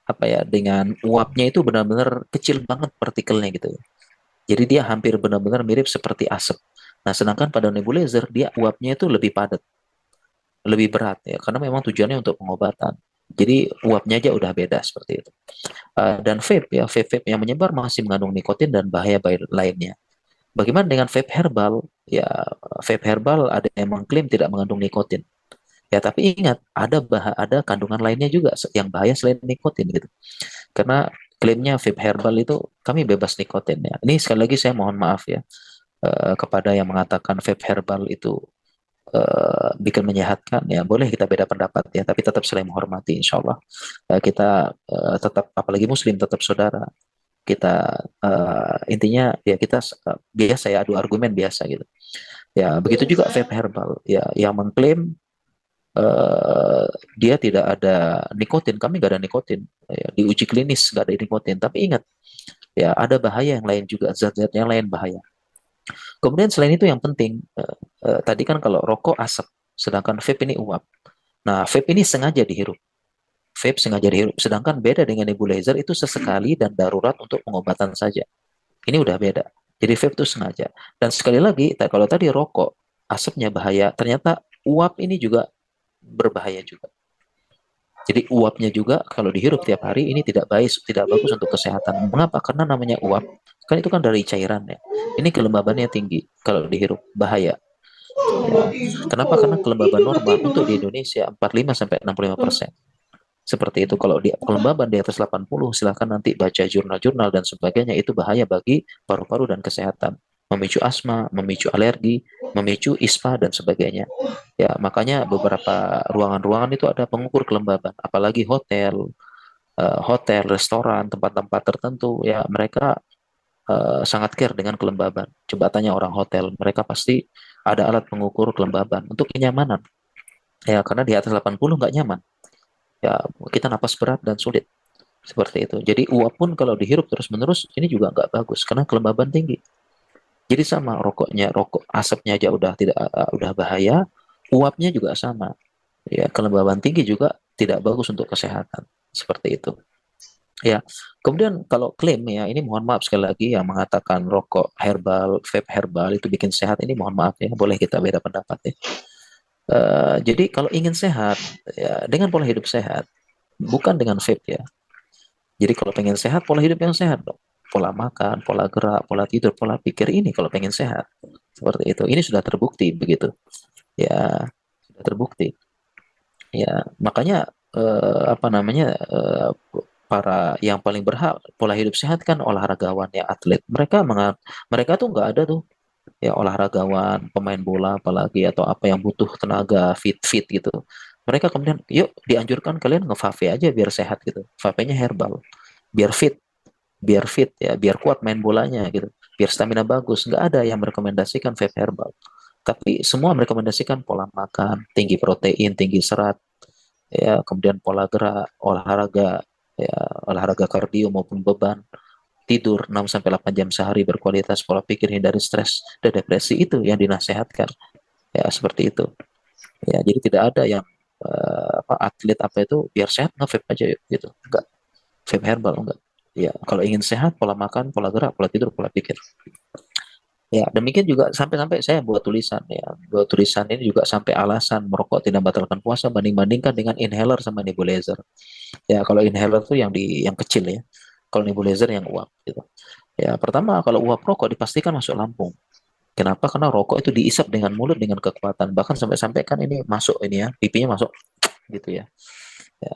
Speaker 2: apa ya, dengan uapnya itu benar-benar kecil banget partikelnya gitu. Jadi dia hampir benar-benar mirip seperti asap. Nah, sedangkan pada nebulizer dia uapnya itu lebih padat, lebih berat ya, karena memang tujuannya untuk pengobatan. Jadi uapnya aja udah beda seperti itu. Dan vape ya, vape yang menyebar masih mengandung nikotin dan bahaya lainnya. Bagaimana dengan vape herbal? Ya, vape herbal ada yang mengklaim tidak mengandung nikotin. Ya, tapi ingat ada kandungan lainnya juga yang bahaya selain nikotin gitu. Karena klaimnya vape herbal itu kami bebas nikotin ya. Ini sekali lagi saya mohon maaf ya kepada yang mengatakan vape herbal itu bikin menyehatkan, ya boleh kita beda pendapat ya, tapi tetap saling menghormati, insya Allah kita tetap, apalagi muslim, tetap saudara kita, intinya ya kita biasa ya, adu argumen biasa gitu ya. Begitu juga vape herbal ya, yang mengklaim dia tidak ada nikotin, kami nggak ada nikotin ya, di uji klinis nggak ada nikotin, tapi ingat ya, ada bahaya yang lain juga, zat-zat yang lain bahaya. Kemudian selain itu yang penting, tadi kan kalau rokok asap, sedangkan vape ini uap. Nah, vape ini sengaja dihirup. Vape sengaja dihirup. Sedangkan beda dengan nebulizer, itu sesekali dan darurat untuk pengobatan saja. Ini udah beda. Jadi vape itu sengaja. Dan sekali lagi, kalau tadi rokok, asapnya bahaya, ternyata uap ini juga berbahaya juga. Jadi uapnya juga kalau dihirup tiap hari ini tidak bagus untuk kesehatan. Mengapa? Karena namanya uap, kan itu kan dari cairan ya. Ini kelembabannya tinggi, kalau dihirup bahaya. Ya. Kenapa? Karena kelembaban normal untuk di Indonesia 45-65%. Seperti itu. Kalau di kelembaban di atas 80, silahkan nanti baca jurnal-jurnal dan sebagainya, itu bahaya bagi paru-paru dan kesehatan. memicu asma, memicu alergi, memicu ispa dan sebagainya. Ya, makanya beberapa ruangan-ruangan itu ada pengukur kelembaban, apalagi hotel, restoran, tempat-tempat tertentu ya mereka sangat care dengan kelembaban. Coba tanya orang hotel, mereka pasti ada alat pengukur kelembaban untuk kenyamanan. Ya, karena di atas 80 nggak nyaman. Ya, kita napas berat dan sulit. Seperti itu. Jadi uap pun kalau dihirup terus-menerus ini juga nggak bagus karena kelembaban tinggi. Jadi sama rokok asapnya aja udah tidak udah bahaya, uapnya juga sama. Ya, kelembaban tinggi juga tidak bagus untuk kesehatan. Seperti itu. Ya, kemudian kalau klaim ya, ini mohon maaf sekali lagi yang mengatakan rokok herbal, vape herbal itu bikin sehat, ini mohon maaf ya, boleh kita beda pendapat ya. Jadi kalau ingin sehat, ya dengan pola hidup sehat, bukan dengan vape ya. Jadi kalau pengen sehat, pola hidup yang sehat dong. Pola makan, pola gerak, pola tidur, pola pikir ini kalau pengen sehat. Seperti itu. Ini sudah terbukti begitu. Ya, sudah terbukti. Ya, makanya apa namanya para yang paling berhak pola hidup sehat kan olahragawan ya atlet. Mereka tuh nggak ada tuh ya olahragawan, pemain bola apalagi atau apa yang butuh tenaga fit gitu. Mereka kemudian yuk dianjurkan kalian nge-vape aja biar sehat gitu. Vape-nya herbal, biar fit ya, biar kuat main bolanya gitu, biar stamina bagus. Nggak ada yang merekomendasikan vape herbal. Tapi semua merekomendasikan pola makan, tinggi protein, tinggi serat, ya kemudian pola gerak, olahraga, ya olahraga kardio maupun beban, tidur 6 sampai 8 jam sehari berkualitas, pola pikir hindari stres dan depresi itu yang dinasehatkan. Ya seperti itu. Ya jadi tidak ada yang atlet apa itu biar sehat nge-vape aja gitu. Enggak, vape herbal enggak. Ya, kalau ingin sehat pola makan, pola gerak, pola tidur, pola pikir. Ya, demikian juga sampai-sampai saya buat tulisan ya. Buat tulisan ini juga sampai alasan merokok tidak membatalkan puasa banding-bandingkan dengan inhaler sama nebulizer. Ya, kalau inhaler tuh yang kecil ya. Kalau nebulizer yang uap gitu. Ya, pertama kalau uap rokok dipastikan masuk lambung. Kenapa? Karena rokok itu diisap dengan mulut dengan kekuatan. Bahkan sampai-sampai kan ini masuk ini ya, pipinya masuk gitu ya. Ya,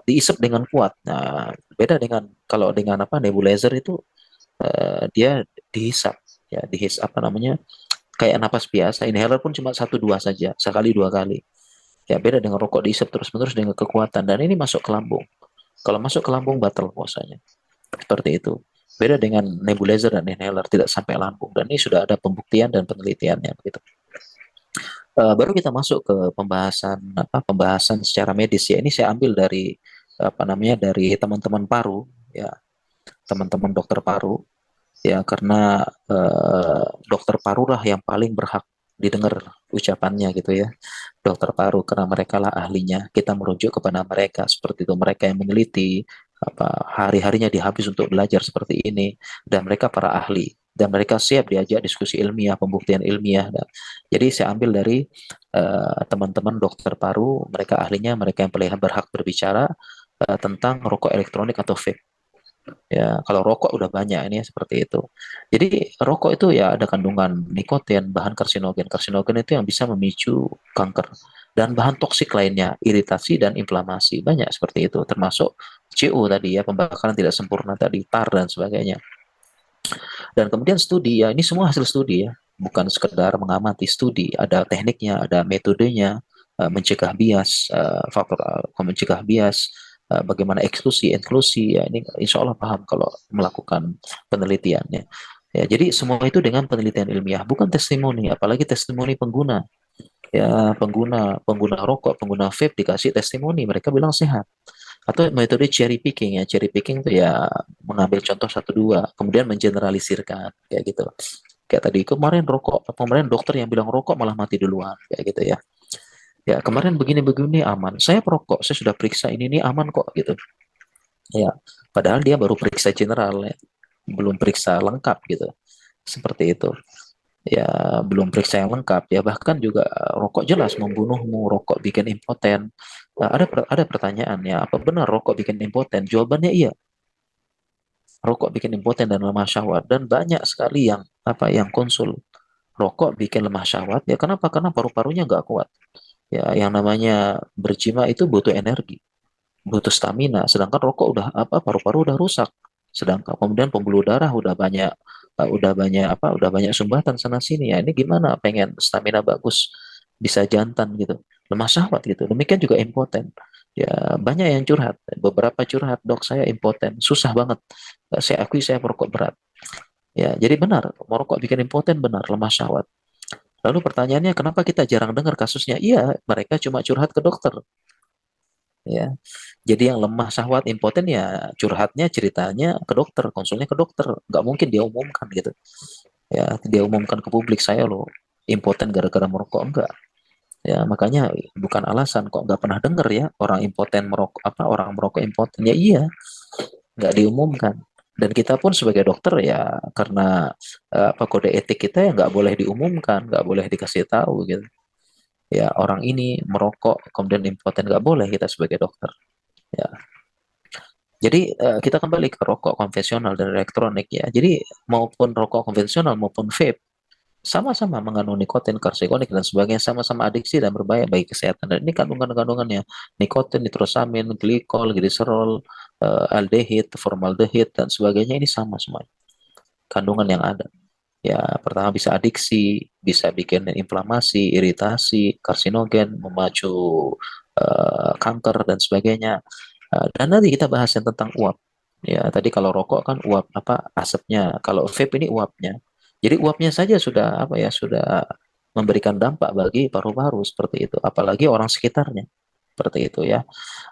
Speaker 2: diisap dengan kuat. Nah, beda dengan kalau dengan apa nebulizer itu dia dihisap ya, apa namanya? Kayak napas biasa. Inhaler pun cuma satu dua saja, sekali dua kali. Ya, beda dengan rokok diisap terus-menerus dengan kekuatan dan ini masuk ke lambung. Kalau masuk ke lambung batal puasanya. Seperti itu. Beda dengan nebulizer dan inhaler tidak sampai lambung dan ini sudah ada pembuktian dan penelitiannya begitu. Baru kita masuk ke pembahasan secara medis ya. Ini saya ambil dari apa namanya dari teman-teman paru ya, teman-teman dokter paru ya karena dokter paru lah yang paling berhak didengar ucapannya gitu ya. Dokter paru karena mereka lah ahlinya. Kita merujuk kepada mereka seperti itu. Mereka yang meneliti apa hari-harinya dihabis untuk belajar seperti ini dan mereka para ahli dan mereka siap diajak diskusi ilmiah, pembuktian ilmiah. Dan, jadi saya ambil dari teman-teman dokter paru, mereka ahlinya, mereka yang paling berhak berbicara tentang rokok elektronik atau vape. Ya, kalau rokok udah banyak ini seperti itu. Jadi rokok itu ya ada kandungan nikotin, bahan karsinogen. Karsinogen itu yang bisa memicu kanker dan bahan toksik lainnya, iritasi dan inflamasi. Banyak seperti itu, termasuk CO tadi ya, pembakaran tidak sempurna tadi, tar dan sebagainya. Dan kemudian studi ya, ini semua hasil studi ya, bukan sekedar mengamati studi, ada tekniknya, ada metodenya, mencegah bias, faktor mencegah bias, bagaimana eksklusi, inklusi, ya ini insya Allah paham kalau melakukan penelitiannya. Ya, jadi semua itu dengan penelitian ilmiah, bukan testimoni, apalagi testimoni pengguna. Ya, pengguna rokok, pengguna vape dikasih testimoni, mereka bilang sehat. Atau metode cherry picking ya, cherry picking itu ya mengambil contoh satu dua, kemudian mengeneralisirkan kayak gitu. Kayak tadi kemarin dokter yang bilang rokok malah mati duluan kayak gitu ya. Ya kemarin begini-begini aman. Saya perokok, saya sudah periksa ini aman kok gitu. Ya, padahal dia baru periksa general ya, belum periksa lengkap gitu. Seperti itu. Ya, belum periksa yang lengkap ya. Bahkan juga rokok jelas membunuhmu, rokok bikin impoten. Ada pertanyaan ya, apa benar rokok bikin impoten? Jawabannya iya. Rokok bikin impoten dan lemah syahwat dan banyak sekali yang konsul rokok bikin lemah syahwat ya kenapa? Karena paru-parunya nggak kuat. Ya, yang namanya berjima itu butuh energi, butuh stamina. Sedangkan rokok udah paru-paru udah rusak. Sedangkan kemudian pembuluh darah udah banyak udah banyak sumbatan sana sini ya. Ini gimana? Pengen stamina bagus, bisa jantan gitu, lemah syahwat gitu. Demikian juga impoten. Ya banyak yang curhat, beberapa curhat, dok saya impoten, susah banget. Saya akui saya perokok berat. Ya, jadi benar, merokok bikin impoten benar, lemah syahwat. Lalu pertanyaannya kenapa kita jarang dengar kasusnya? Iya, mereka cuma curhat ke dokter. Ya, jadi yang lemah syahwat impoten ya curhatnya ceritanya ke dokter, konsulnya ke dokter. Nggak mungkin dia umumkan gitu. Ya, dia umumkan ke publik saya loh impoten gara-gara merokok enggak. Ya, makanya bukan alasan kok nggak pernah dengar ya orang impoten merokok apa orang merokok impoten. Ya iya, nggak diumumkan. Dan kita pun sebagai dokter ya karena apa kode etik kita ya nggak boleh diumumkan, nggak boleh dikasih tahu gitu. Ya orang ini merokok kemudian impoten nggak boleh kita sebagai dokter. Ya, jadi kita kembali ke rokok konvensional dan elektronik ya. Jadi maupun rokok konvensional maupun vape sama-sama mengandung nikotin, karsinogenik dan sebagainya, sama-sama adiksi dan berbahaya bagi kesehatan. Dan ini kandungan-kandungannya nikotin, nitrosamin, glikol, gliserol, aldehid, formaldehid dan sebagainya ini sama semua kandungan yang ada. Ya, pertama bisa adiksi, bisa bikin inflamasi, iritasi, karsinogen, memacu kanker dan sebagainya. Dan nanti kita bahas yang tentang uap. Ya, tadi kalau rokok kan uap apa asapnya, kalau vape ini uapnya. Jadi uapnya saja sudah apa ya, sudah memberikan dampak bagi paru-paru seperti itu, apalagi orang sekitarnya seperti itu ya.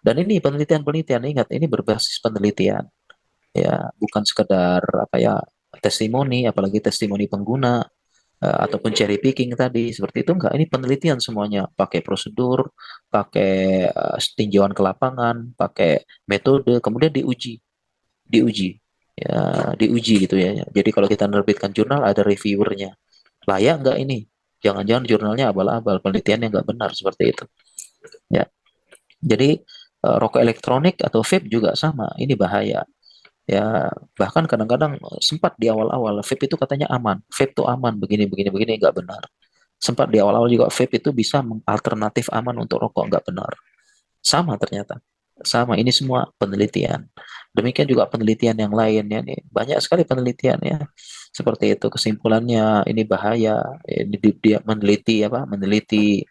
Speaker 2: Dan ini penelitian-penelitian ingat ini berbasis penelitian ya, bukan sekedar apa ya testimoni, apalagi testimoni pengguna ataupun cherry picking tadi seperti itu enggak, ini penelitian semuanya pakai prosedur, pakai tinjauan ke lapangan, pakai metode, kemudian diuji ya, diuji gitu ya. Jadi kalau kita menerbitkan jurnal ada reviewernya, layak nggak ini, jangan-jangan jurnalnya abal-abal, penelitiannya nggak benar seperti itu ya. Jadi rokok elektronik atau vape juga sama, ini bahaya ya. Bahkan kadang-kadang sempat di awal-awal vape itu katanya aman, vape itu aman begini begini begini, nggak benar. Sempat di awal-awal juga vape itu bisa alternatif aman untuk rokok, nggak benar. Sama ternyata. Sama, ini semua penelitian. Demikian juga penelitian yang lainnya nih. Banyak sekali penelitian ya. Seperti itu kesimpulannya ini bahaya. Ini dia meneliti apa? Meneliti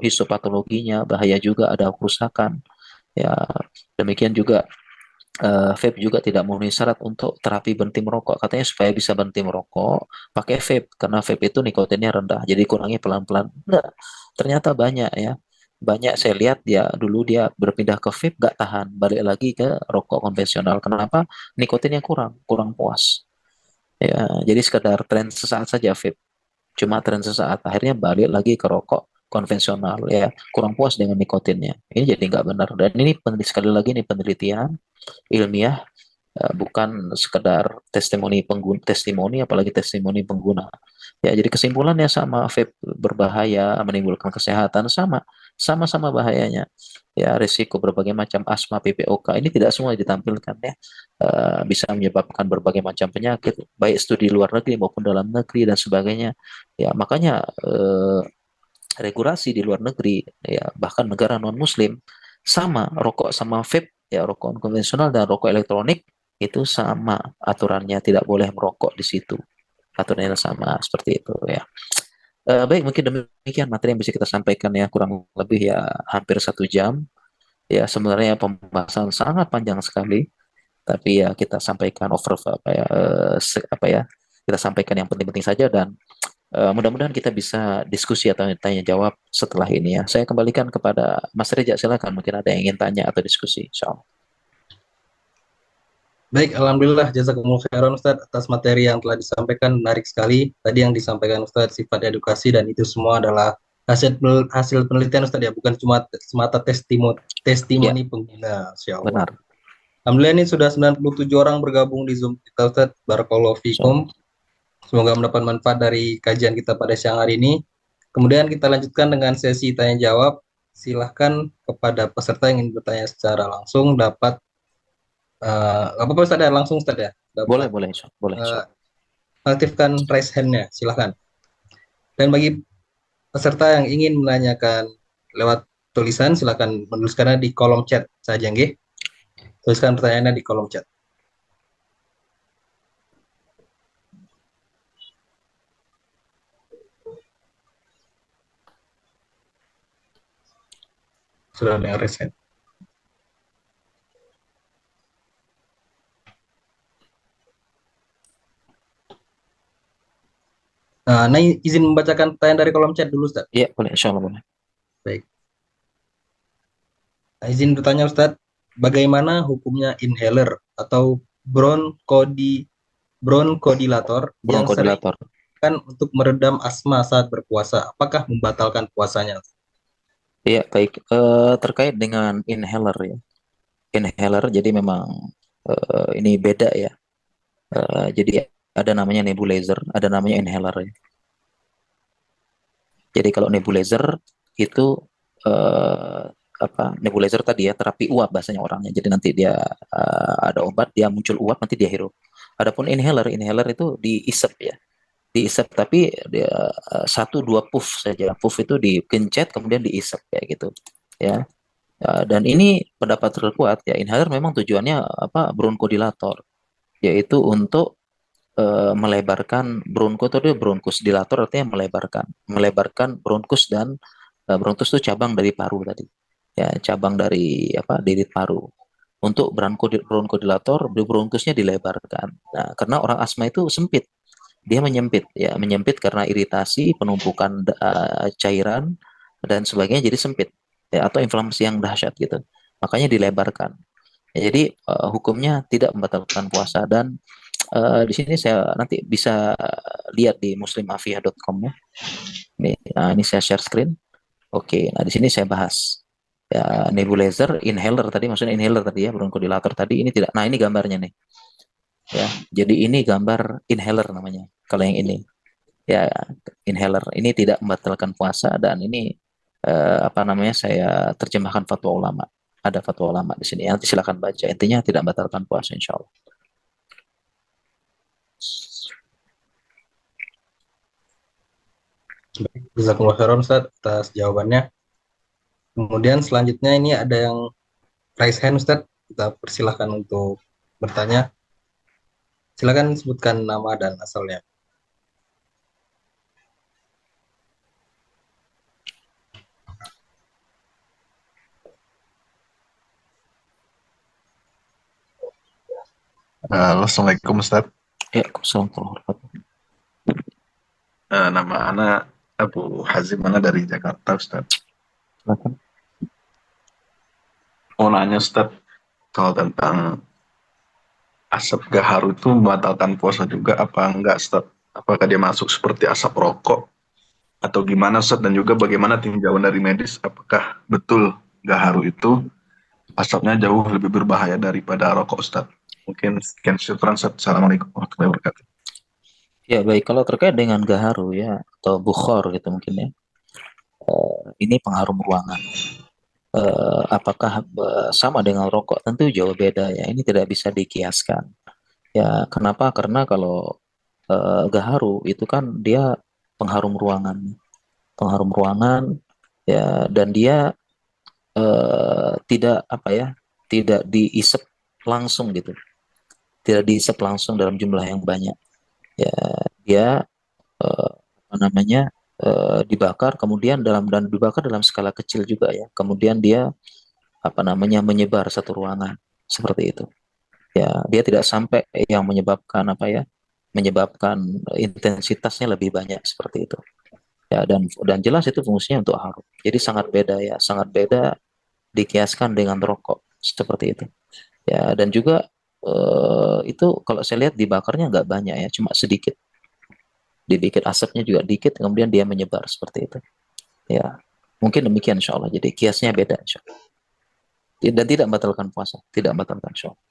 Speaker 2: histopatologinya bahaya juga, ada kerusakan. Ya, demikian juga vape juga tidak memenuhi syarat untuk terapi berhenti merokok. Katanya supaya bisa berhenti merokok, pakai vape. Karena vape itu nikotinnya rendah, jadi kurangi pelan-pelan. Enggak, ternyata banyak ya. Banyak saya lihat dia dulu dia berpindah ke vape, gak tahan. Balik lagi ke rokok konvensional. Kenapa? Nikotinnya kurang, kurang puas. Ya, jadi sekedar tren sesaat saja vape. Cuma tren sesaat. Akhirnya balik lagi ke rokok konvensional ya, kurang puas dengan nikotinnya. Ini jadi nggak benar. Dan ini sekali lagi ini penelitian ilmiah, bukan sekedar testimoni apalagi testimoni pengguna. Ya, jadi kesimpulannya sama, vape berbahaya, menimbulkan kesehatan sama-sama bahayanya. Ya, risiko berbagai macam asma, PPOK ini tidak semua ditampilkan ya. Bisa menyebabkan berbagai macam penyakit, baik studi luar negeri maupun dalam negeri dan sebagainya. Ya, makanya regulasi di luar negeri ya bahkan negara non muslim sama rokok sama vape ya, rokok konvensional dan rokok elektronik itu sama aturannya, tidak boleh merokok di situ, aturannya sama seperti itu ya. Baik, mungkin demikian materi yang bisa kita sampaikan ya, kurang lebih ya hampir 1 jam ya. Sebenarnya pembahasan sangat panjang sekali, tapi ya kita sampaikan over apa ya, apa ya, kita sampaikan yang penting-penting saja. Dan mudah-mudahan kita bisa diskusi atau tanya jawab setelah ini ya. Saya kembalikan kepada Mas Reza, silakan mungkin ada yang ingin tanya atau diskusi. Insyaallah.
Speaker 3: Baik, alhamdulillah jazakumullah khairan Ustadz atas materi yang telah disampaikan, menarik sekali. Tadi yang disampaikan Ustadz sifat edukasi dan itu semua adalah hasil penelitian Ustadz ya, bukan cuma semata
Speaker 2: Ya,
Speaker 3: testimoni pengguna, Insya Allah.
Speaker 2: benar.
Speaker 3: Alhamdulillah ini sudah 97 orang bergabung di Zoom kita Ustadz. Barakallahu fikum. Semoga mendapat manfaat dari kajian kita pada siang hari ini. Kemudian kita lanjutkan dengan sesi tanya jawab. Silahkan kepada peserta yang ingin bertanya secara langsung dapat apa-apa Ustadz ya, langsung Ustadz ya.
Speaker 2: Boleh,
Speaker 3: Dapat
Speaker 2: boleh, boleh.
Speaker 3: aktifkan raise hand-nya, silakan. Dan bagi peserta yang ingin menanyakan lewat tulisan, silakan menuliskannya di kolom chat saja, nggih. Tuliskan pertanyaannya di kolom chat. Sudah ada yang reset. Nah, izin membacakan pertanyaan dari kolom chat dulu, Ustaz.
Speaker 2: Iya, boleh, insya Allah boleh.
Speaker 3: Baik. Nah, izin bertanya, Ustaz, bagaimana hukumnya inhaler atau bronkodilator yang sering
Speaker 2: Bronkodilator.
Speaker 3: digunakan untuk meredam asma saat berpuasa? Apakah membatalkan puasanya?
Speaker 2: Iya, baik. Terkait dengan inhaler ya. Inhaler, jadi memang ini beda ya. Jadi ada namanya nebulizer, ada namanya inhaler ya. Jadi kalau nebulizer itu eh, apa? Nebulizer tadi ya terapi uap bahasanya orangnya. Jadi nanti dia ada obat, dia muncul uap, nanti dia hirup. Adapun inhaler, inhaler itu diisep ya, diisep tapi dia satu dua puff saja. Puff itu digencet kemudian diisep kayak gitu ya. Dan ini pendapat terkuat ya, inhaler memang tujuannya apa? Bronkodilator, yaitu untuk melebarkan bronko itu, dia bronkus dilator artinya melebarkan melebarkan bronkus, dan bronkus itu cabang dari paru tadi ya, cabang dari apa, diri paru. Untuk bronkodilator bronkusnya dilebarkan. Nah, karena orang asma itu sempit, dia menyempit ya, menyempit karena iritasi penumpukan cairan dan sebagainya, jadi sempit ya, atau inflamasi yang dahsyat gitu, makanya dilebarkan ya. Jadi hukumnya tidak membatalkan puasa. Dan di sini saya nanti bisa lihat di muslimafia.com ya. Ini saya share screen. Oke, nah di sini saya bahas ya, nebulizer, inhaler tadi, maksudnya inhaler tadi ya, bronkodilator tadi ini tidak. Nah, ini gambarnya nih. Ya, jadi ini gambar inhaler namanya. Kalau yang ini ya, inhaler ini tidak membatalkan puasa. Dan ini apa namanya, saya terjemahkan fatwa ulama. Ada fatwa ulama di sini. Nanti silakan baca. Intinya tidak membatalkan puasa, insya Allah.
Speaker 3: Jazakumullah khairan, Ustaz, atas jawabannya. Kemudian selanjutnya ini ada yang raise hand, Ustaz. Kita persilahkan untuk bertanya. Silakan sebutkan nama dan asalnya.
Speaker 4: Halo, Assalamualaikum Ustaz.
Speaker 2: Ya, assalamualaikum.
Speaker 4: Nama anak Abu Hazim, mana dari Jakarta Ustaz.
Speaker 2: Silakan.
Speaker 4: Mau nanya Ustaz, kalau tentang asap gaharu itu membatalkan puasa juga apa enggak Ustaz? Apakah dia masuk seperti asap rokok atau gimana Ustaz? Dan juga bagaimana tinjauan dari medis, apakah betul gaharu itu asapnya jauh lebih berbahaya daripada rokok Ustaz? Mungkin sekian, syukran Ustaz. Assalamualaikum warahmatullahi wabarakatuh.
Speaker 2: Ya, baik. Kalau terkait dengan gaharu ya, atau bukhor gitu mungkin ya, ini pengharum ruangan. Apakah sama dengan rokok? Tentu jauh beda ya. Ini tidak bisa dikiaskan. Ya, kenapa? Karena kalau gaharu itu kan dia pengharum ruangan, pengharum ruangan ya, dan dia tidak apa ya, tidak diisep langsung gitu, tidak diisep langsung dalam jumlah yang banyak. Ya, dia apa namanya, dibakar kemudian dan dibakar dalam skala kecil juga ya. Kemudian dia apa namanya, menyebar satu ruangan seperti itu. Ya, dia tidak sampai yang menyebabkan apa ya, menyebabkan intensitasnya lebih banyak seperti itu. Ya, dan jelas itu fungsinya untuk harum. Jadi sangat beda ya, sangat beda dikiaskan dengan rokok seperti itu. Ya, dan juga itu kalau saya lihat dibakarnya nggak banyak ya, cuma sedikit. Dibikin asapnya juga dikit, kemudian dia menyebar seperti itu. Ya, mungkin demikian insya Allah. Jadi kiasnya beda insya Allah. Dan tidak membatalkan puasa, tidak membatalkan insya Allah.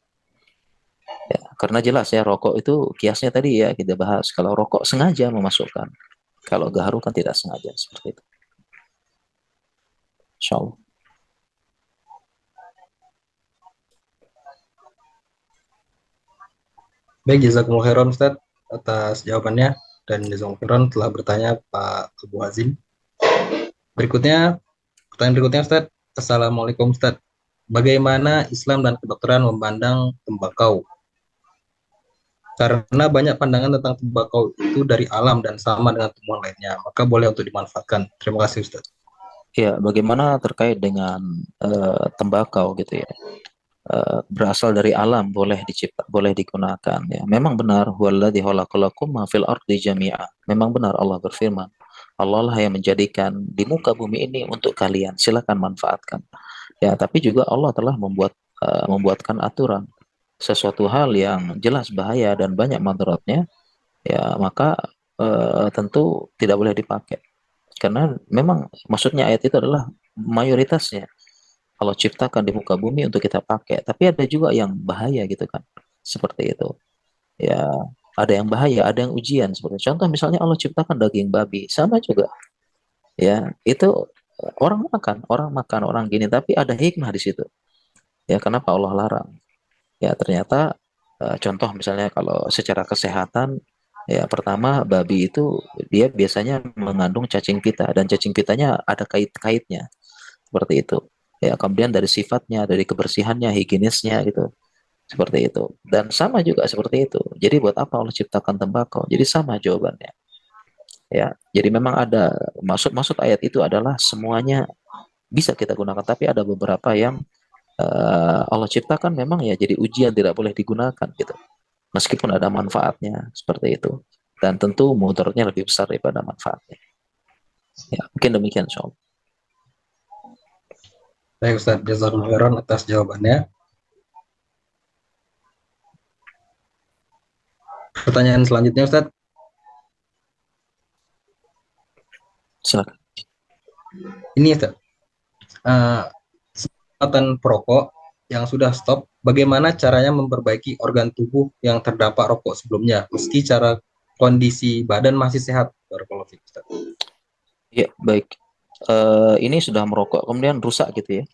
Speaker 2: Ya, karena jelas ya, rokok itu kiasnya tadi ya kita bahas. Kalau rokok sengaja memasukkan, kalau gaharu kan tidak sengaja seperti itu. Insya Allah.
Speaker 3: Baik, jazakumullah khairan, Ustaz, atas jawabannya, dan jazakumullah khairan telah bertanya Pak Abu Hazim. Pertanyaan berikutnya, Ustaz. Assalamualaikum, Ustaz. Bagaimana Islam dan kedokteran memandang tembakau? Karena banyak pandangan tentang tembakau itu dari alam dan sama dengan tumbuhan lainnya, maka boleh untuk dimanfaatkan. Terima kasih, Ustaz.
Speaker 2: Ya, bagaimana terkait dengan tembakau gitu ya? Berasal dari alam, boleh dicipta, boleh digunakan ya. Memang benar, huwallazi khalaqalakum ma fil ardi jami'a. Memang benar Allah berfirman, Allah lah yang menjadikan di muka bumi ini untuk kalian, silakan manfaatkan. Ya, tapi juga Allah telah membuatkan aturan sesuatu hal yang jelas bahaya dan banyak mudaratnya, ya maka tentu tidak boleh dipakai. Karena memang maksudnya ayat itu adalah mayoritasnya Allah ciptakan di muka bumi untuk kita pakai. Tapi ada juga yang bahaya gitu kan. Seperti itu. Ya, ada yang bahaya, ada yang ujian seperti contoh misalnya Allah ciptakan daging babi, sama juga. Ya, itu orang makan orang gini, tapi ada hikmah di situ. Ya, kenapa Allah larang? Ya, ternyata contoh misalnya kalau secara kesehatan, ya pertama babi itu dia biasanya mengandung cacing pita dan cacing pitanya ada kait-kaitnya seperti itu. Ya, kemudian dari sifatnya, dari kebersihannya, higienisnya gitu. Seperti itu. Dan sama juga seperti itu. Jadi buat apa Allah ciptakan tembakau? Jadi sama jawabannya. Ya, jadi memang ada maksud ayat itu adalah semuanya bisa kita gunakan, tapi ada beberapa yang Allah ciptakan memang ya jadi ujian, tidak boleh digunakan gitu. Meskipun ada manfaatnya seperti itu. Dan tentu mudaratnya lebih besar daripada manfaatnya. Ya, mungkin demikian soal.
Speaker 3: Baik Ustadz, jazakumullah khairan atas jawabannya. Pertanyaan selanjutnya Ustadz,
Speaker 2: Silakan.
Speaker 3: ini Ustadz, kesehatan perokok yang sudah stop, bagaimana caranya memperbaiki organ tubuh yang terdampak rokok sebelumnya, meski cara kondisi badan masih sehat? Barakallahu fiik, Ustadz.
Speaker 2: Ya, baik. Ini sudah merokok, kemudian rusak gitu ya.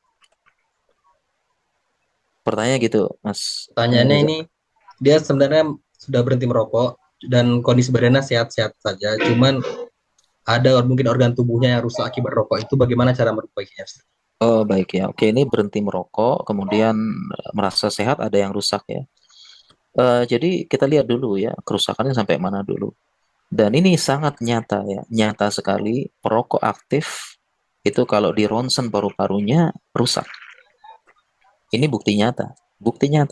Speaker 2: Pertanyaannya gitu, Mas.
Speaker 3: Pertanyaannya ini, dia sebenarnya sudah berhenti merokok dan kondisi badannya sehat-sehat saja, cuman ada mungkin organ tubuhnya yang rusak akibat rokok, itu bagaimana cara memperbaikinya, Ustadz?
Speaker 2: Oh, baik ya. Oke, ini berhenti merokok, kemudian merasa sehat, ada yang rusak ya. Jadi kita lihat dulu ya, kerusakannya sampai mana dulu. Dan ini sangat nyata ya, nyata sekali. Perokok aktif itu kalau di ronsen paru-parunya rusak. Ini bukti nyata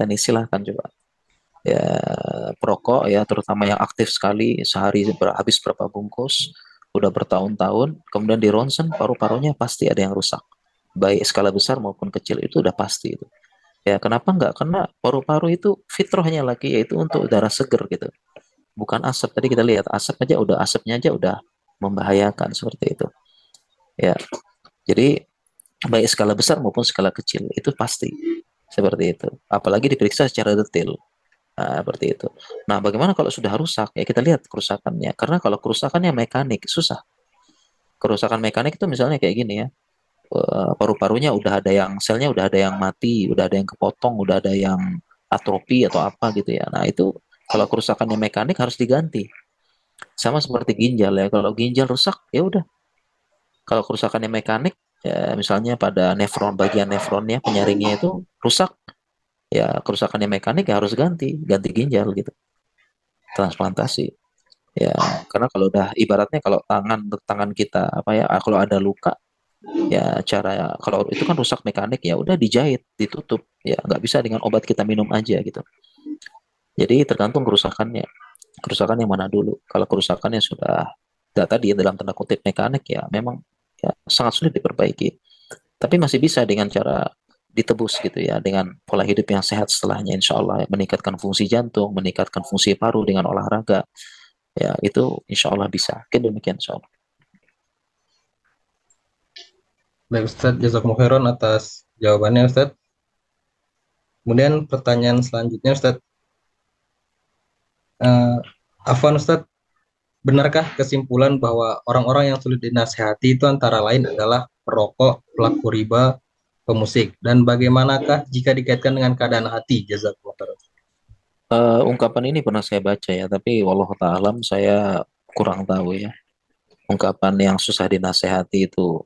Speaker 2: nih, silahkan coba. Ya, perokok ya, terutama yang aktif sekali, sehari habis berapa bungkus, udah bertahun-tahun, kemudian di ronsen paru-parunya pasti ada yang rusak. Baik skala besar maupun kecil, itu udah pasti itu. Ya, kenapa enggak? Karena paru-paru itu fitrahnya lagi yaitu untuk udara seger gitu. Bukan asap. Tadi kita lihat asapnya aja udah membahayakan seperti itu. Ya. Jadi baik skala besar maupun skala kecil itu pasti seperti itu. Apalagi diperiksa secara detail. Nah, seperti itu. Nah, bagaimana kalau sudah rusak? Ya kita lihat kerusakannya. Karena kalau kerusakannya mekanik susah. Kerusakan mekanik itu misalnya kayak gini ya. Paru-parunya udah ada yang selnya udah ada yang mati, udah ada yang kepotong, udah ada yang atrofi atau apa gitu ya. Nah, itu kalau kerusakannya mekanik harus diganti. Sama seperti ginjal ya. Kalau ginjal rusak ya udah. Kalau kerusakannya mekanik ya misalnya pada nefron, bagian nefronnya, penyaringnya itu rusak, ya kerusakannya mekanik ya harus ganti ginjal gitu. Transplantasi. Ya, karena kalau udah ibaratnya kalau tangan kita apa ya, kalau ada luka ya cara kalau itu kan rusak mekanik ya udah dijahit, ditutup, ya nggak bisa dengan obat kita minum aja gitu. Jadi tergantung kerusakan yang mana dulu. Kalau kerusakannya sudah tadi dalam tanda kutip mekanik ya memang ya sangat sulit diperbaiki, tapi masih bisa dengan cara ditebus gitu ya, dengan pola hidup yang sehat setelahnya, insya Allah ya, meningkatkan fungsi jantung, meningkatkan fungsi paru dengan olahraga ya, itu insya Allah bisa. Oke, demikian insya Allah.
Speaker 3: Baik Ustadz, jazakumullah khairan atas jawabannya Ustadz. Kemudian pertanyaan selanjutnya Ustadz, Afwan Ustadz, benarkah kesimpulan bahwa orang-orang yang sulit dinasehati itu antara lain adalah perokok, pelaku riba, pemusik, dan bagaimanakah jika dikaitkan dengan keadaan hati? Jazakumullah khairan.
Speaker 2: Ungkapan ini pernah saya baca ya, tapi wallahu ta'alam saya kurang tahu ya. Ungkapan yang susah dinasehati itu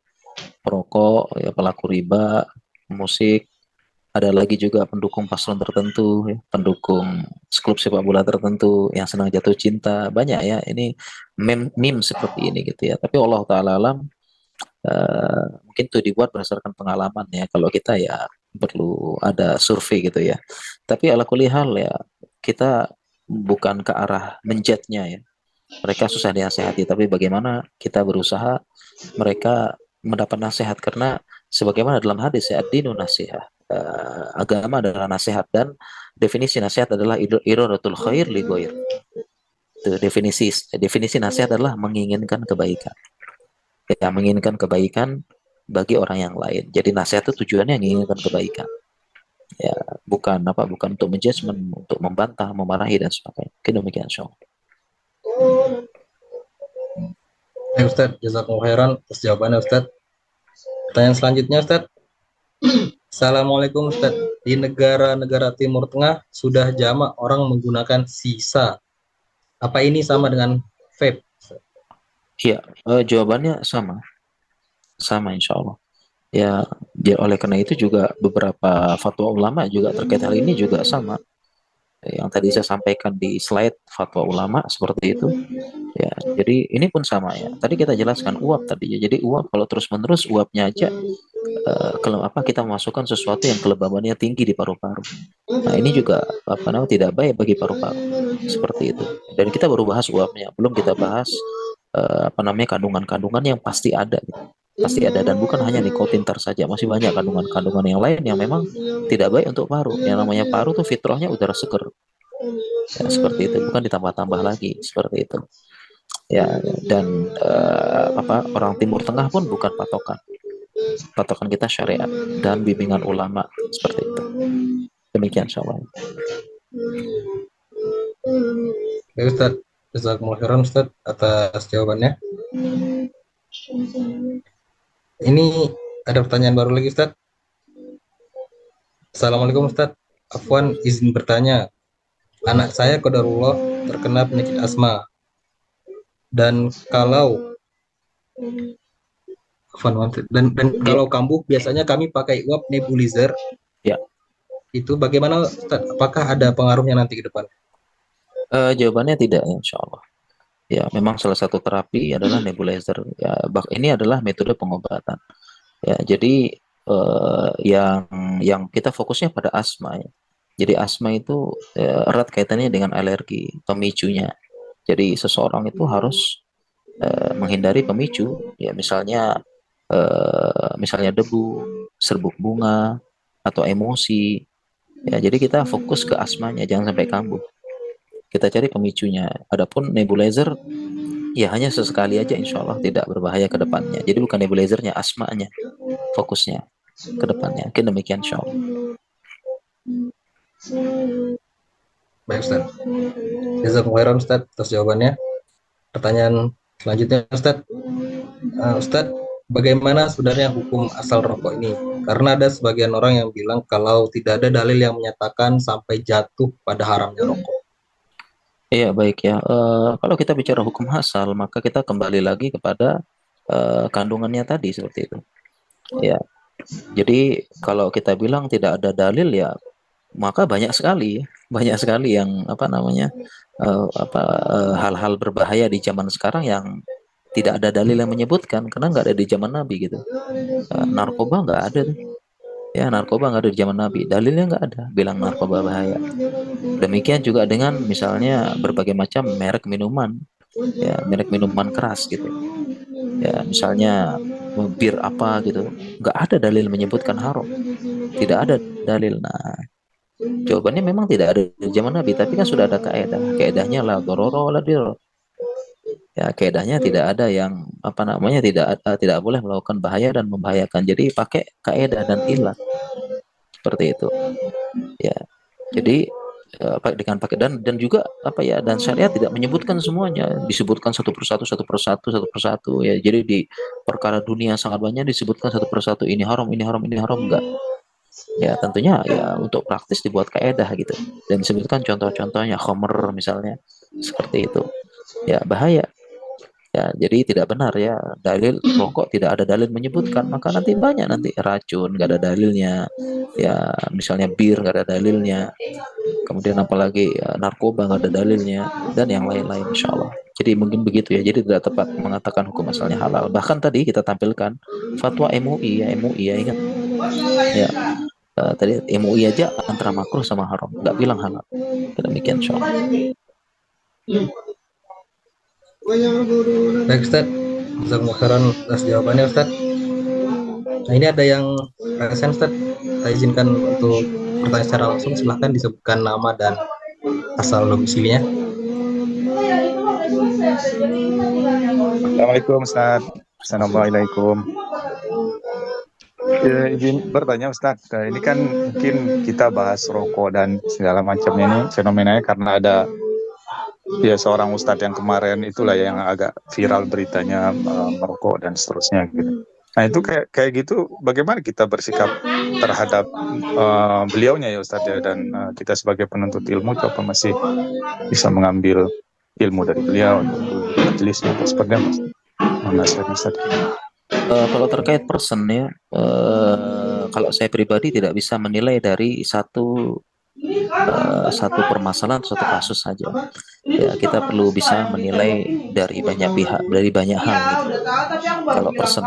Speaker 2: perokok, ya, pelaku riba, musik, ada lagi juga pendukung paslon tertentu, ya, pendukung klub sepak bola tertentu yang senang jatuh cinta, banyak ya. Ini meme seperti ini gitu ya. Tapi Allah Ta'ala alam, mungkin itu dibuat berdasarkan pengalaman ya. Kalau kita ya perlu ada survei gitu ya. Tapi ala kulli hal ya, kita bukan ke arah menjudge-nya ya. Mereka susah dinasehati, tapi bagaimana kita berusaha mereka mendapat nasihat, karena sebagaimana dalam hadis ya, ad-dinu nasihat. Agama adalah nasihat, dan definisi nasihat adalah iradatul khair li ghair. Itu definisi nasihat adalah menginginkan kebaikan. Ya, menginginkan kebaikan bagi orang yang lain. Jadi nasihat itu tujuannya menginginkan kebaikan. Ya, bukan untuk menjudgment, untuk membantah, memarahi dan sebagainya. Demikian insyaallah.
Speaker 3: Ustaz, jazakumullah khairan atas jawabannya Ustaz. Pertanyaan selanjutnya Ustaz. Assalamualaikum Ustaz. Di negara-negara Timur Tengah sudah jamak orang menggunakan sisa. Apa ini sama dengan vape?
Speaker 2: Iya, jawabannya sama insya Allah. Ya, oleh karena itu juga beberapa fatwa ulama juga terkait hal ini juga sama. Yang tadi saya sampaikan di slide fatwa ulama seperti itu. Ya, jadi ini pun sama ya. Tadi kita jelaskan uap tadi ya. Jadi uap kalau terus-menerus uapnya aja, kalau kita memasukkan sesuatu yang kelembabannya tinggi di paru-paru. Nah, ini juga tidak baik bagi paru-paru. Seperti itu. Dan kita baru bahas uapnya, belum kita bahas kandungan-kandungan yang pasti ada gitu. Pasti ada, dan bukan hanya nikotin saja, masih banyak kandungan-kandungan yang lain yang memang tidak baik untuk paru. Yang namanya paru tuh fitrahnya udara seger. Ya, seperti itu, bukan ditambah-tambah lagi seperti itu. Ya, dan orang Timur Tengah pun bukan patokan. Patokan kita syariat dan bimbingan ulama seperti itu. Demikian insyaallah.
Speaker 3: Baik Ustaz, jazakumullah khairan Ustaz atas jawabannya. Ini ada pertanyaan baru lagi Ustaz. Assalamualaikum Ustaz. Afwan, izin bertanya. Anak saya qadarullah terkena penyakit asma. Dan kalau kalau kambuh biasanya kami pakai uap nebulizer.
Speaker 2: Ya.
Speaker 3: Itu bagaimana Ustaz? Apakah ada pengaruhnya nanti ke depan?
Speaker 2: Jawabannya tidak ya, insya Allah. Ya, memang salah satu terapi adalah nebulizer. Ya, ini adalah metode pengobatan. Ya, jadi yang kita fokusnya pada asma ya. Jadi asma itu erat kaitannya dengan alergi, pemicunya. Jadi seseorang itu harus menghindari pemicu, ya misalnya debu, serbuk bunga, atau emosi. Ya, jadi kita fokus ke asmanya, jangan sampai kambuh. Kita cari pemicunya. Adapun nebulizer, ya hanya sesekali aja, insya Allah tidak berbahaya ke depannya. Jadi bukan nebulizernya, asmanya fokusnya ke depannya. Mungkin demikian insya Allah.
Speaker 3: Baik Ustaz. Jazakumullah khairan Ustaz atas jawabannya. Pertanyaan selanjutnya Ustaz. Ustaz, bagaimana sebenarnya hukum asal rokok ini? Karena ada sebagian orang yang bilang kalau tidak ada dalil yang menyatakan sampai jatuh pada haramnya rokok.
Speaker 2: Iya, baik ya. Kalau kita bicara hukum asal, maka kita kembali lagi kepada kandungannya tadi seperti itu. Ya. Jadi kalau kita bilang tidak ada dalil ya, maka banyak sekali yang hal-hal berbahaya di zaman sekarang yang tidak ada dalil yang menyebutkan, karena nggak ada di zaman Nabi gitu. Narkoba nggak ada tuh. Ya, narkoba nggak ada di zaman Nabi, dalilnya nggak ada bilang narkoba bahaya. Demikian juga dengan misalnya berbagai macam merek minuman, ya merek minuman keras gitu. Ya, misalnya bir apa gitu, nggak ada dalil menyebutkan haram, tidak ada dalil. Nah, jawabannya memang tidak ada di zaman Nabi, tapi kan sudah ada kaedahnya la dororo wala dirar. Ya, kaedahnya tidak ada yang tidak boleh melakukan bahaya dan membahayakan. Jadi pakai kaedah dan ilat seperti itu. Ya, jadi dengan pakai dan juga dan syariat tidak menyebutkan semuanya, disebutkan satu persatu ya. Jadi di perkara dunia sangat banyak disebutkan satu persatu, ini haram enggak. Ya, tentunya ya untuk praktis dibuat kaedah gitu, dan disebutkan contoh-contohnya, khamr misalnya seperti itu. Ya, bahaya. Ya, jadi tidak benar ya, dalil rokok tidak ada dalil menyebutkan, maka nanti banyak racun nggak ada dalilnya, ya misalnya bir nggak ada dalilnya, kemudian apalagi ya, narkoba nggak ada dalilnya, dan yang lain-lain insya Allah. Jadi mungkin begitu ya. Jadi tidak tepat mengatakan hukum asalnya halal. Bahkan tadi kita tampilkan fatwa MUI ya ingat ya. Tadi MUI aja antara makruh sama haram, nggak bilang halal. Demikian insyaallah.
Speaker 3: Baik Ustaz, jazakumullah khairan atas jawabannya Ustaz. Nah ini ada yang resen Ustaz, saya izinkan untuk bertanya secara langsung, silahkan disebutkan nama dan asal domisilinya.
Speaker 5: Assalamualaikum Ustaz. Assalamualaikum. Izin bertanya Ustaz, ini kan mungkin kita bahas rokok dan segala macam ini fenomenanya karena ada ya seorang Ustadz yang kemarin itulah yang agak viral beritanya merokok dan seterusnya gitu. Nah itu kayak gitu bagaimana kita bersikap terhadap beliaunya ya Ustadz ya, dan kita sebagai penuntut ilmu itu apa masih bisa mengambil ilmu dari beliau untuk majelisnya atau seperti apa? Nasihat Ustadz.
Speaker 2: Kalau terkait person ya, kalau saya pribadi tidak bisa menilai dari satu permasalahan, satu kasus saja. Ya, kita perlu bisa menilai dari banyak pihak, dari banyak hal gitu. Kalau person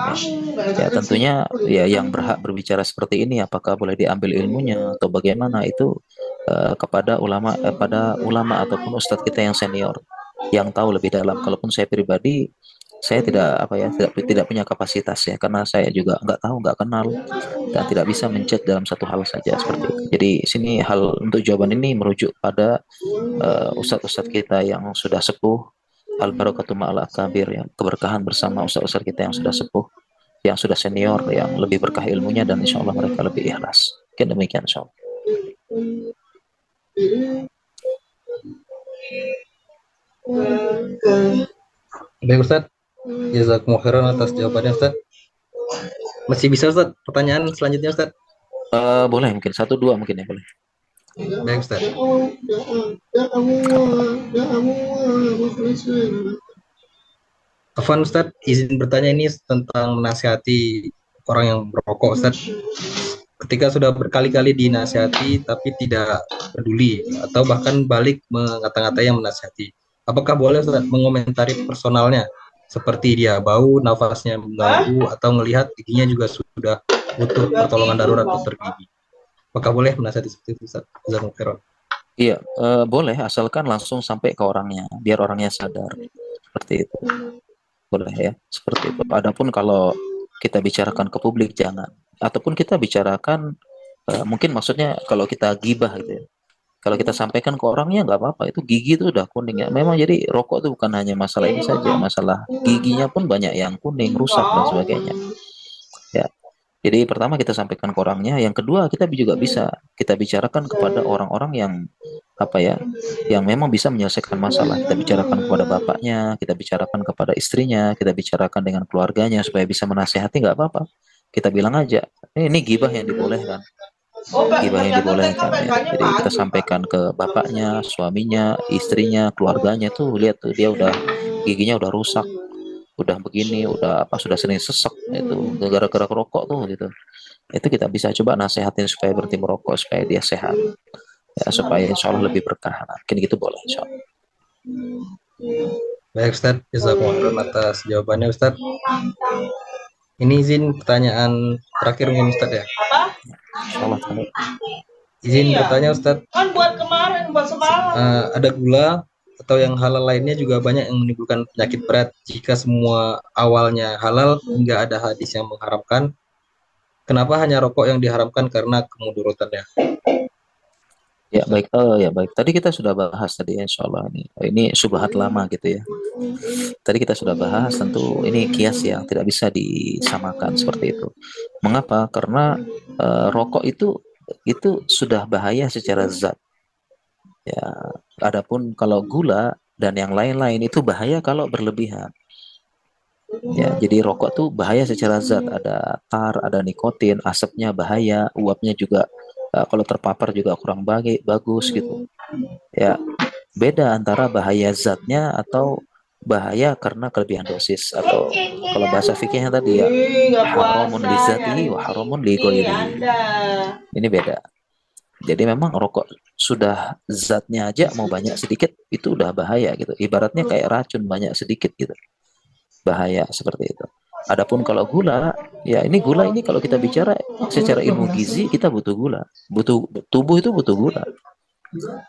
Speaker 2: ya tentunya ya yang berhak berbicara seperti ini apakah boleh diambil ilmunya atau bagaimana itu kepada ulama ataupun ustadz kita yang senior yang tahu lebih dalam. Kalaupun saya pribadi saya tidak punya kapasitas ya, karena saya juga nggak tahu, nggak kenal, dan tidak bisa mencet dalam satu hal saja seperti itu. Jadi sini hal untuk jawaban ini merujuk pada ustadz-ustadz kita yang sudah sepuh, al barakatu ma'al akabir ya, keberkahan bersama ustadz-ustadz kita yang sudah sepuh, yang sudah senior, yang lebih berkah ilmunya, dan insya Allah mereka lebih ikhlas. Mungkin demikian insya Allah.
Speaker 3: Baik Ustaz, jazakumullah khairan atas jawabannya Ustaz. Masih bisa Ustaz pertanyaan selanjutnya Ustaz?
Speaker 2: Boleh mungkin 1-2 mungkin ya boleh.
Speaker 3: Baik Ustaz. Afwan Ustaz, izin bertanya ini tentang menasihati orang yang merokok Ustaz. Ketika sudah berkali-kali dinasihati tapi tidak peduli atau bahkan balik mengata-ngatai yang menasihati, apakah boleh Ustaz mengomentari personalnya seperti dia bau, nafasnya mengganggu, atau melihat giginya juga sudah butuh pertolongan darurat dokter gigi? Apakah boleh menasihati seperti itu Ustaz?
Speaker 2: Iya, boleh asalkan langsung sampai ke orangnya biar orangnya sadar. Seperti itu. Boleh ya, seperti itu. Adapun kalau kita bicarakan ke publik jangan. Ataupun kita bicarakan mungkin maksudnya kalau kita gibah gitu ya. Kalau kita sampaikan ke orangnya nggak apa-apa, itu gigi itu udah kuning ya. Memang jadi rokok itu bukan hanya masalah ini saja, masalah giginya pun banyak yang kuning, rusak dan sebagainya. Ya. Jadi pertama kita sampaikan ke orangnya, yang kedua kita juga bisa kita bicarakan kepada orang-orang yang yang memang bisa menyelesaikan masalah. Kita bicarakan kepada bapaknya, kita bicarakan kepada istrinya, kita bicarakan dengan keluarganya supaya bisa menasehati, nggak apa-apa. Kita bilang aja, ini gibah yang dibolehkan. Gibah yang dibolehkan ya. Jadi kita sampaikan ke bapaknya, suaminya, istrinya, keluarganya tuh lihat tuh dia udah giginya udah rusak, udah begini, udah sudah sering sesek itu gara-gara rokok tuh gitu. Itu kita bisa coba nasehatin supaya berhenti merokok supaya dia sehat. Ya, supaya insya Allah lebih berkah. Mungkin gitu boleh insya Allah.
Speaker 3: Baik Ustaz, jazakumullah atas jawabannya Ustaz. Ini izin pertanyaan terakhir mungkin Ustaz ya. Izin bertanya Ustaz.
Speaker 6: Kan buat kemarin, buat semalam.
Speaker 3: Ada gula atau yang halal lainnya juga banyak yang menimbulkan penyakit berat. Jika semua awalnya halal hingga ada hadis yang mengharamkan, kenapa hanya rokok yang diharamkan karena kemudarotannya?
Speaker 2: Ya baik, Tadi kita sudah bahas tadi insya Allah ini syubhat lama gitu ya. Tadi kita sudah bahas, tentu ini kias yang tidak bisa disamakan seperti itu. Mengapa? Karena rokok itu sudah bahaya secara zat. Ya, adapun kalau gula dan yang lain-lain itu bahaya kalau berlebihan. Ya, jadi rokok tuh bahaya secara zat, ada tar, ada nikotin, asapnya bahaya, uapnya juga kalau terpapar juga kurang bagus gitu. Ya, beda antara bahaya zatnya atau bahaya karena kelebihan dosis, atau kalau bahasa fikihnya tadi ya haramun li zatihi wa haramun li ghairihi. Ini beda. Jadi memang rokok sudah zatnya aja mau banyak sedikit itu udah bahaya gitu. Ibaratnya kayak racun banyak sedikit gitu. Bahaya seperti itu. Adapun kalau gula, ya ini gula ini kalau kita bicara secara ilmu gizi kita butuh gula. Tubuh itu butuh gula.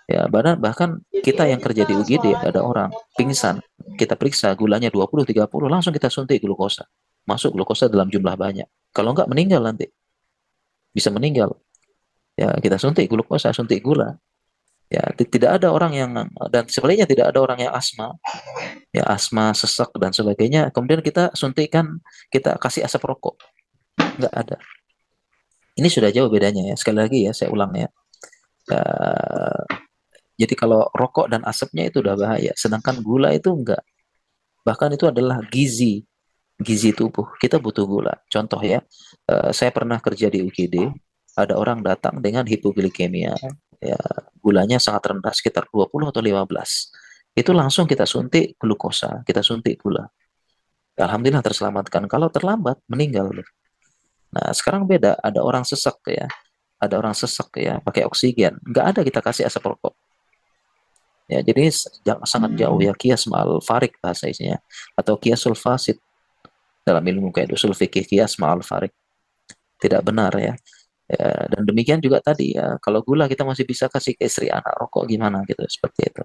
Speaker 2: Ya, bahkan kita yang kerja di UGD ada orang pingsan, kita periksa gulanya 20-30, langsung kita suntik glukosa. Masuk glukosa dalam jumlah banyak. Kalau enggak meninggal nanti. Bisa meninggal. Ya, kita suntik glukosa, suntik gula. Ya, tidak ada orang yang, dan sebaliknya tidak ada orang yang asma, ya asma, sesak dan sebagainya. Kemudian kita suntikan, kita kasih asap rokok. Enggak ada. Ini sudah jauh bedanya ya. Sekali lagi ya, saya ulang ya. Jadi kalau rokok dan asapnya itu udah bahaya, sedangkan gula itu enggak. Bahkan itu adalah gizi tubuh. Kita butuh gula. Contoh ya, saya pernah kerja di UGD, ada orang datang dengan hipoglikemia, ya gulanya sangat rendah sekitar 20 atau 15. Itu langsung kita suntik glukosa, kita suntik gula. Alhamdulillah terselamatkan. Kalau terlambat meninggal. Nah, sekarang beda, ada orang sesak ya. Ada orang sesak ya, pakai oksigen. Nggak ada kita kasih asap rokok. Ya, jadi sangat jauh ya, kias ma'al farik bahasa isinya, atau kiasul fasid dalam ilmu kayak usul fikih, kias ma'al farik tidak benar ya. Ya, dan demikian juga tadi ya, kalau gula kita masih bisa kasih ke istri anak, rokok gimana gitu, seperti itu.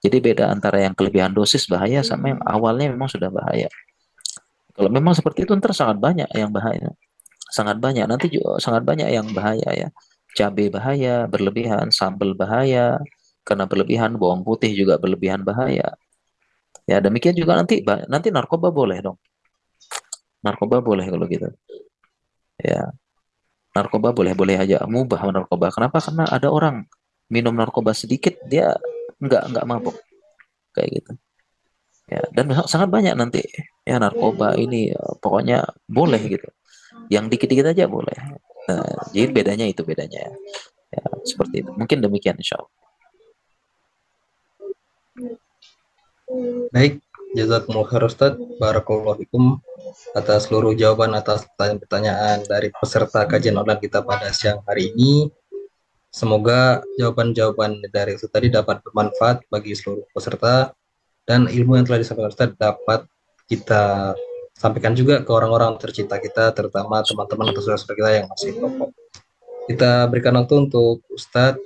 Speaker 2: Jadi beda antara yang kelebihan dosis bahaya sama yang awalnya memang sudah bahaya. Kalau memang seperti itu ntar sangat banyak yang bahaya, sangat banyak, nanti juga sangat banyak yang bahaya ya. Cabai bahaya berlebihan, sambal bahaya karena berlebihan, bawang putih juga berlebihan bahaya. Ya demikian juga nanti narkoba boleh dong. Narkoba boleh kalau gitu. Ya, narkoba boleh aja, mubah narkoba. Kenapa? Karena ada orang minum narkoba sedikit dia nggak mabuk kayak gitu. Ya, dan sangat banyak nanti ya narkoba ini pokoknya boleh gitu. Yang dikit-dikit aja boleh. Nah, jadi bedanya itu bedanya. Ya, seperti itu. Mungkin demikian insya Allah.
Speaker 3: Baik, jazakumullah khair Ustaz. Barakallahu fikum atas seluruh jawaban atas pertanyaan dari peserta kajian online kita pada siang hari ini. Semoga jawaban-jawaban dari Ustaz tadi dapat bermanfaat bagi seluruh peserta dan ilmu yang telah disampaikan Ustaz dapat kita sampaikan juga ke orang-orang tercinta kita, terutama teman-teman atau saudara-saudara kita yang masih merokok. Kita berikan waktu untuk Ustaz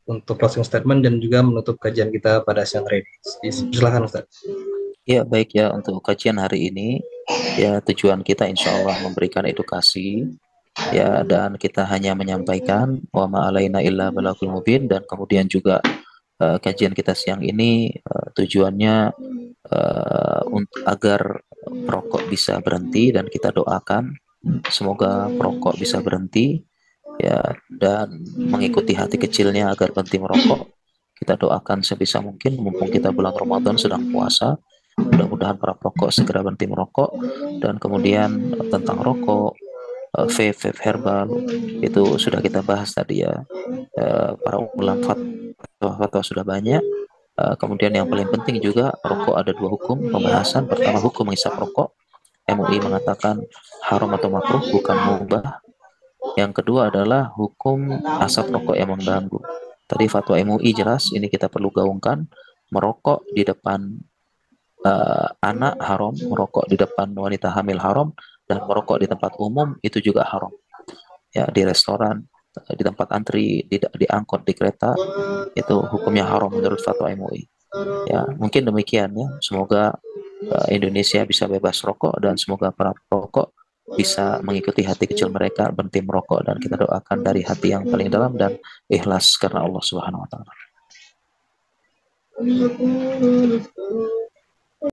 Speaker 3: untuk closing statement dan juga menutup kajian kita pada siang hari ini. Silakan Ustaz.
Speaker 2: Ya baik ya, untuk kajian hari ini ya tujuan kita insya Allah memberikan edukasi ya, dan kita hanya menyampaikan wa ma alaina illa balagul mubin, dan kemudian juga kajian kita siang ini tujuannya untuk agar perokok bisa berhenti, dan kita doakan semoga perokok bisa berhenti ya, dan mengikuti hati kecilnya agar berhenti merokok. Kita doakan sebisa mungkin mumpung kita bulan Ramadan sedang puasa, mudah-mudahan para perokok segera berhenti merokok. Dan kemudian tentang rokok, vape herbal itu sudah kita bahas tadi ya, para ulama fatwa sudah banyak. Kemudian yang paling penting juga rokok ada dua hukum pembahasan. Pertama, hukum menghisap rokok, MUI mengatakan haram atau makruh, bukan mubah. Yang kedua adalah hukum asap rokok yang mengganggu. Tadi fatwa MUI jelas, ini kita perlu gaungkan. Merokok di depan anak haram, merokok di depan wanita hamil haram, dan merokok di tempat umum itu juga haram. Ya, di restoran, di tempat antri, di angkot, di kereta, itu hukumnya haram menurut fatwa MUI. Ya, mungkin demikian ya. Semoga Indonesia bisa bebas rokok, dan semoga para perokok bisa mengikuti hati kecil mereka, berhenti merokok, dan kita doakan dari hati yang paling dalam dan ikhlas karena Allah Subhanahu wa taala.